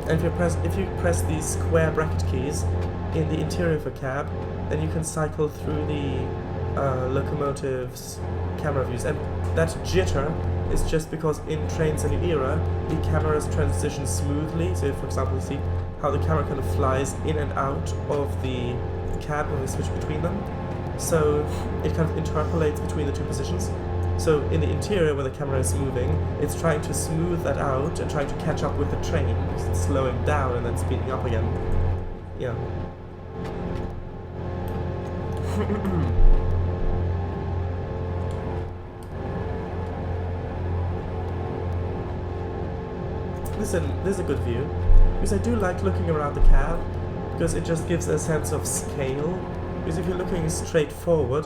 And if you press these square bracket keys in the interior of a cab, then you can cycle through the locomotive's camera views. And that jitter is just because in Trainz in Era, the cameras transition smoothly. So if, for example, you see how the camera kind of flies in and out of the cab when we switch between them. So it kind of interpolates between the two positions. So in the interior, when the camera is moving, it's trying to smooth that out and trying to catch up with the train because it's slowing down and then speeding up again. Yeah. Listen, this is a good view because I do like looking around the cab because it just gives a sense of scale. Because if you're looking straight forward,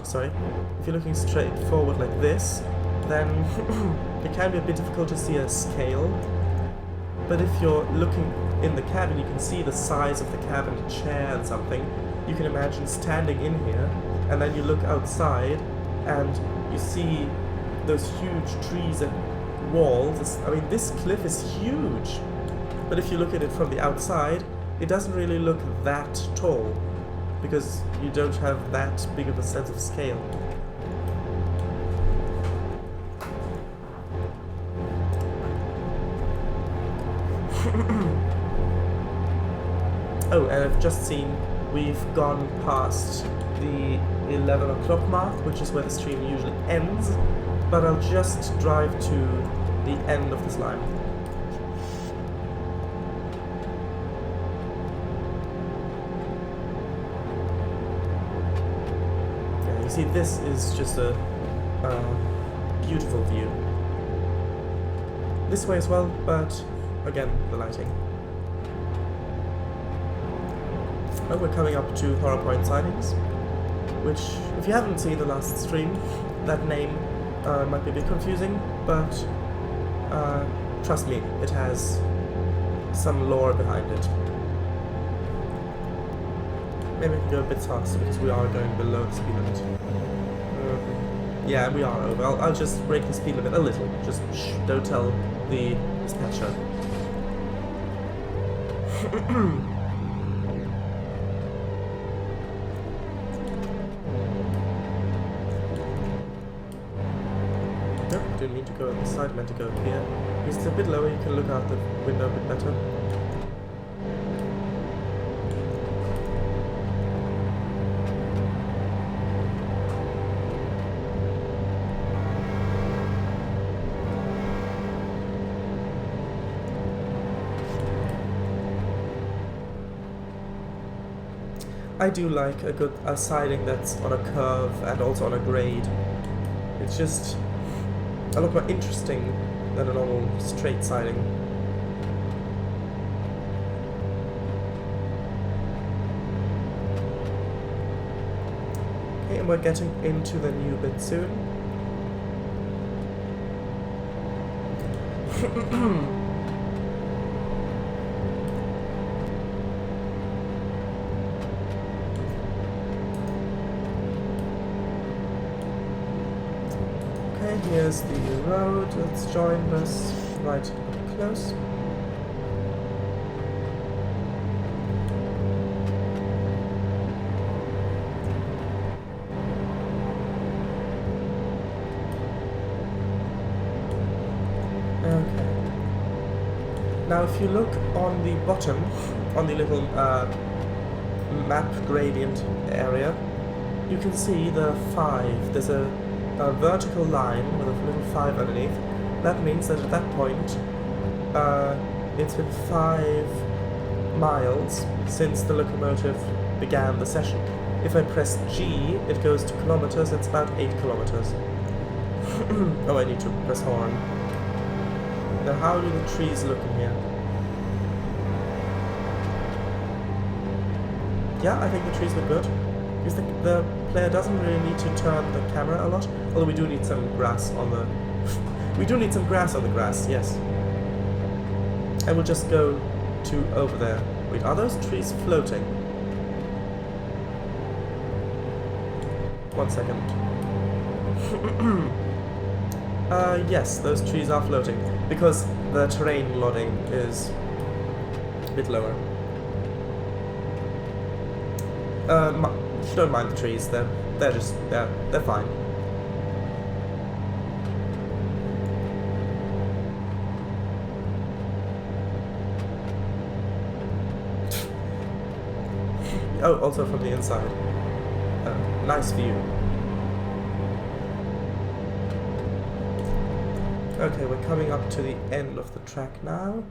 like this, then it can be a bit difficult to see a scale. But if you're looking in the cabin, you can see the size of the cabin, a chair and something. You can imagine standing in here, and then you look outside, and you see those huge trees and walls. I mean, this cliff is huge. But if you look at it from the outside, it doesn't really look that tall, because you don't have that big of a sense of scale. Oh, and I've just seen we've gone past the 11 o'clock mark, which is where the stream usually ends, but I'll just drive to the end of this line. Yeah, you see, this is just a beautiful view. This way as well, but again, the lighting. Oh, we're coming up to Horror Point Sightings, which, if you haven't seen the last stream, that name might be a bit confusing, but trust me, it has some lore behind it. Maybe we can go a bit faster because we are going below the speed limit. Yeah, we are over. I'll just break the speed limit a little. Just shh, don't tell the dispatcher. Nope, didn't mean to go on the side, meant to go here. Because it's a bit lower, you can look out the window a bit better. I do like a good siding that's on a curve and also on a grade. It's just a lot more interesting than a normal straight siding. Okay, and we're getting into the new bit soon. Here's the road, let's join this right up close. Okay. Now if you look on the bottom, on the little map gradient area, you can see the 5. There's a vertical line with a little 5 underneath. That means that at that point it's been 5 miles since the locomotive began the session. If I press G, it goes to kilometers. It's about 8 kilometers. Oh, I need to press horn. Now how do the trees look in here? Yeah, I think the trees look good. Because the player doesn't really need to turn the camera a lot, although we do need some grass on the... we do need some grass on the grass, yes. And we'll just go to over there. Wait, are those trees floating? 1 second. Yes, those trees are floating, because the terrain loading is a bit lower. Don't mind the trees, they're fine. Oh, also from the inside. Nice view. Okay, we're coming up to the end of the track now.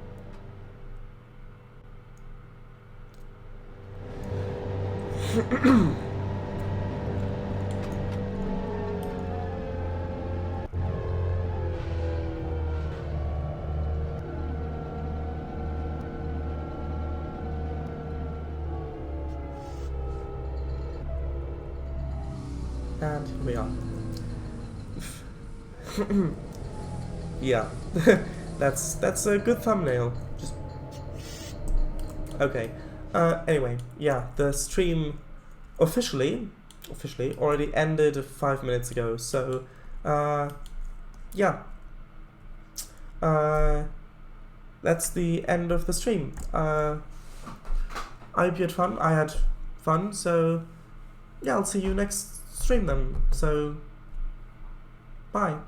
And here we are. Yeah, that's a good thumbnail. Just okay. Anyway, yeah, the stream officially already ended 5 minutes ago. So, yeah. That's the end of the stream. I hope you had fun. I had fun. So, yeah, I'll see you next stream then. So, bye.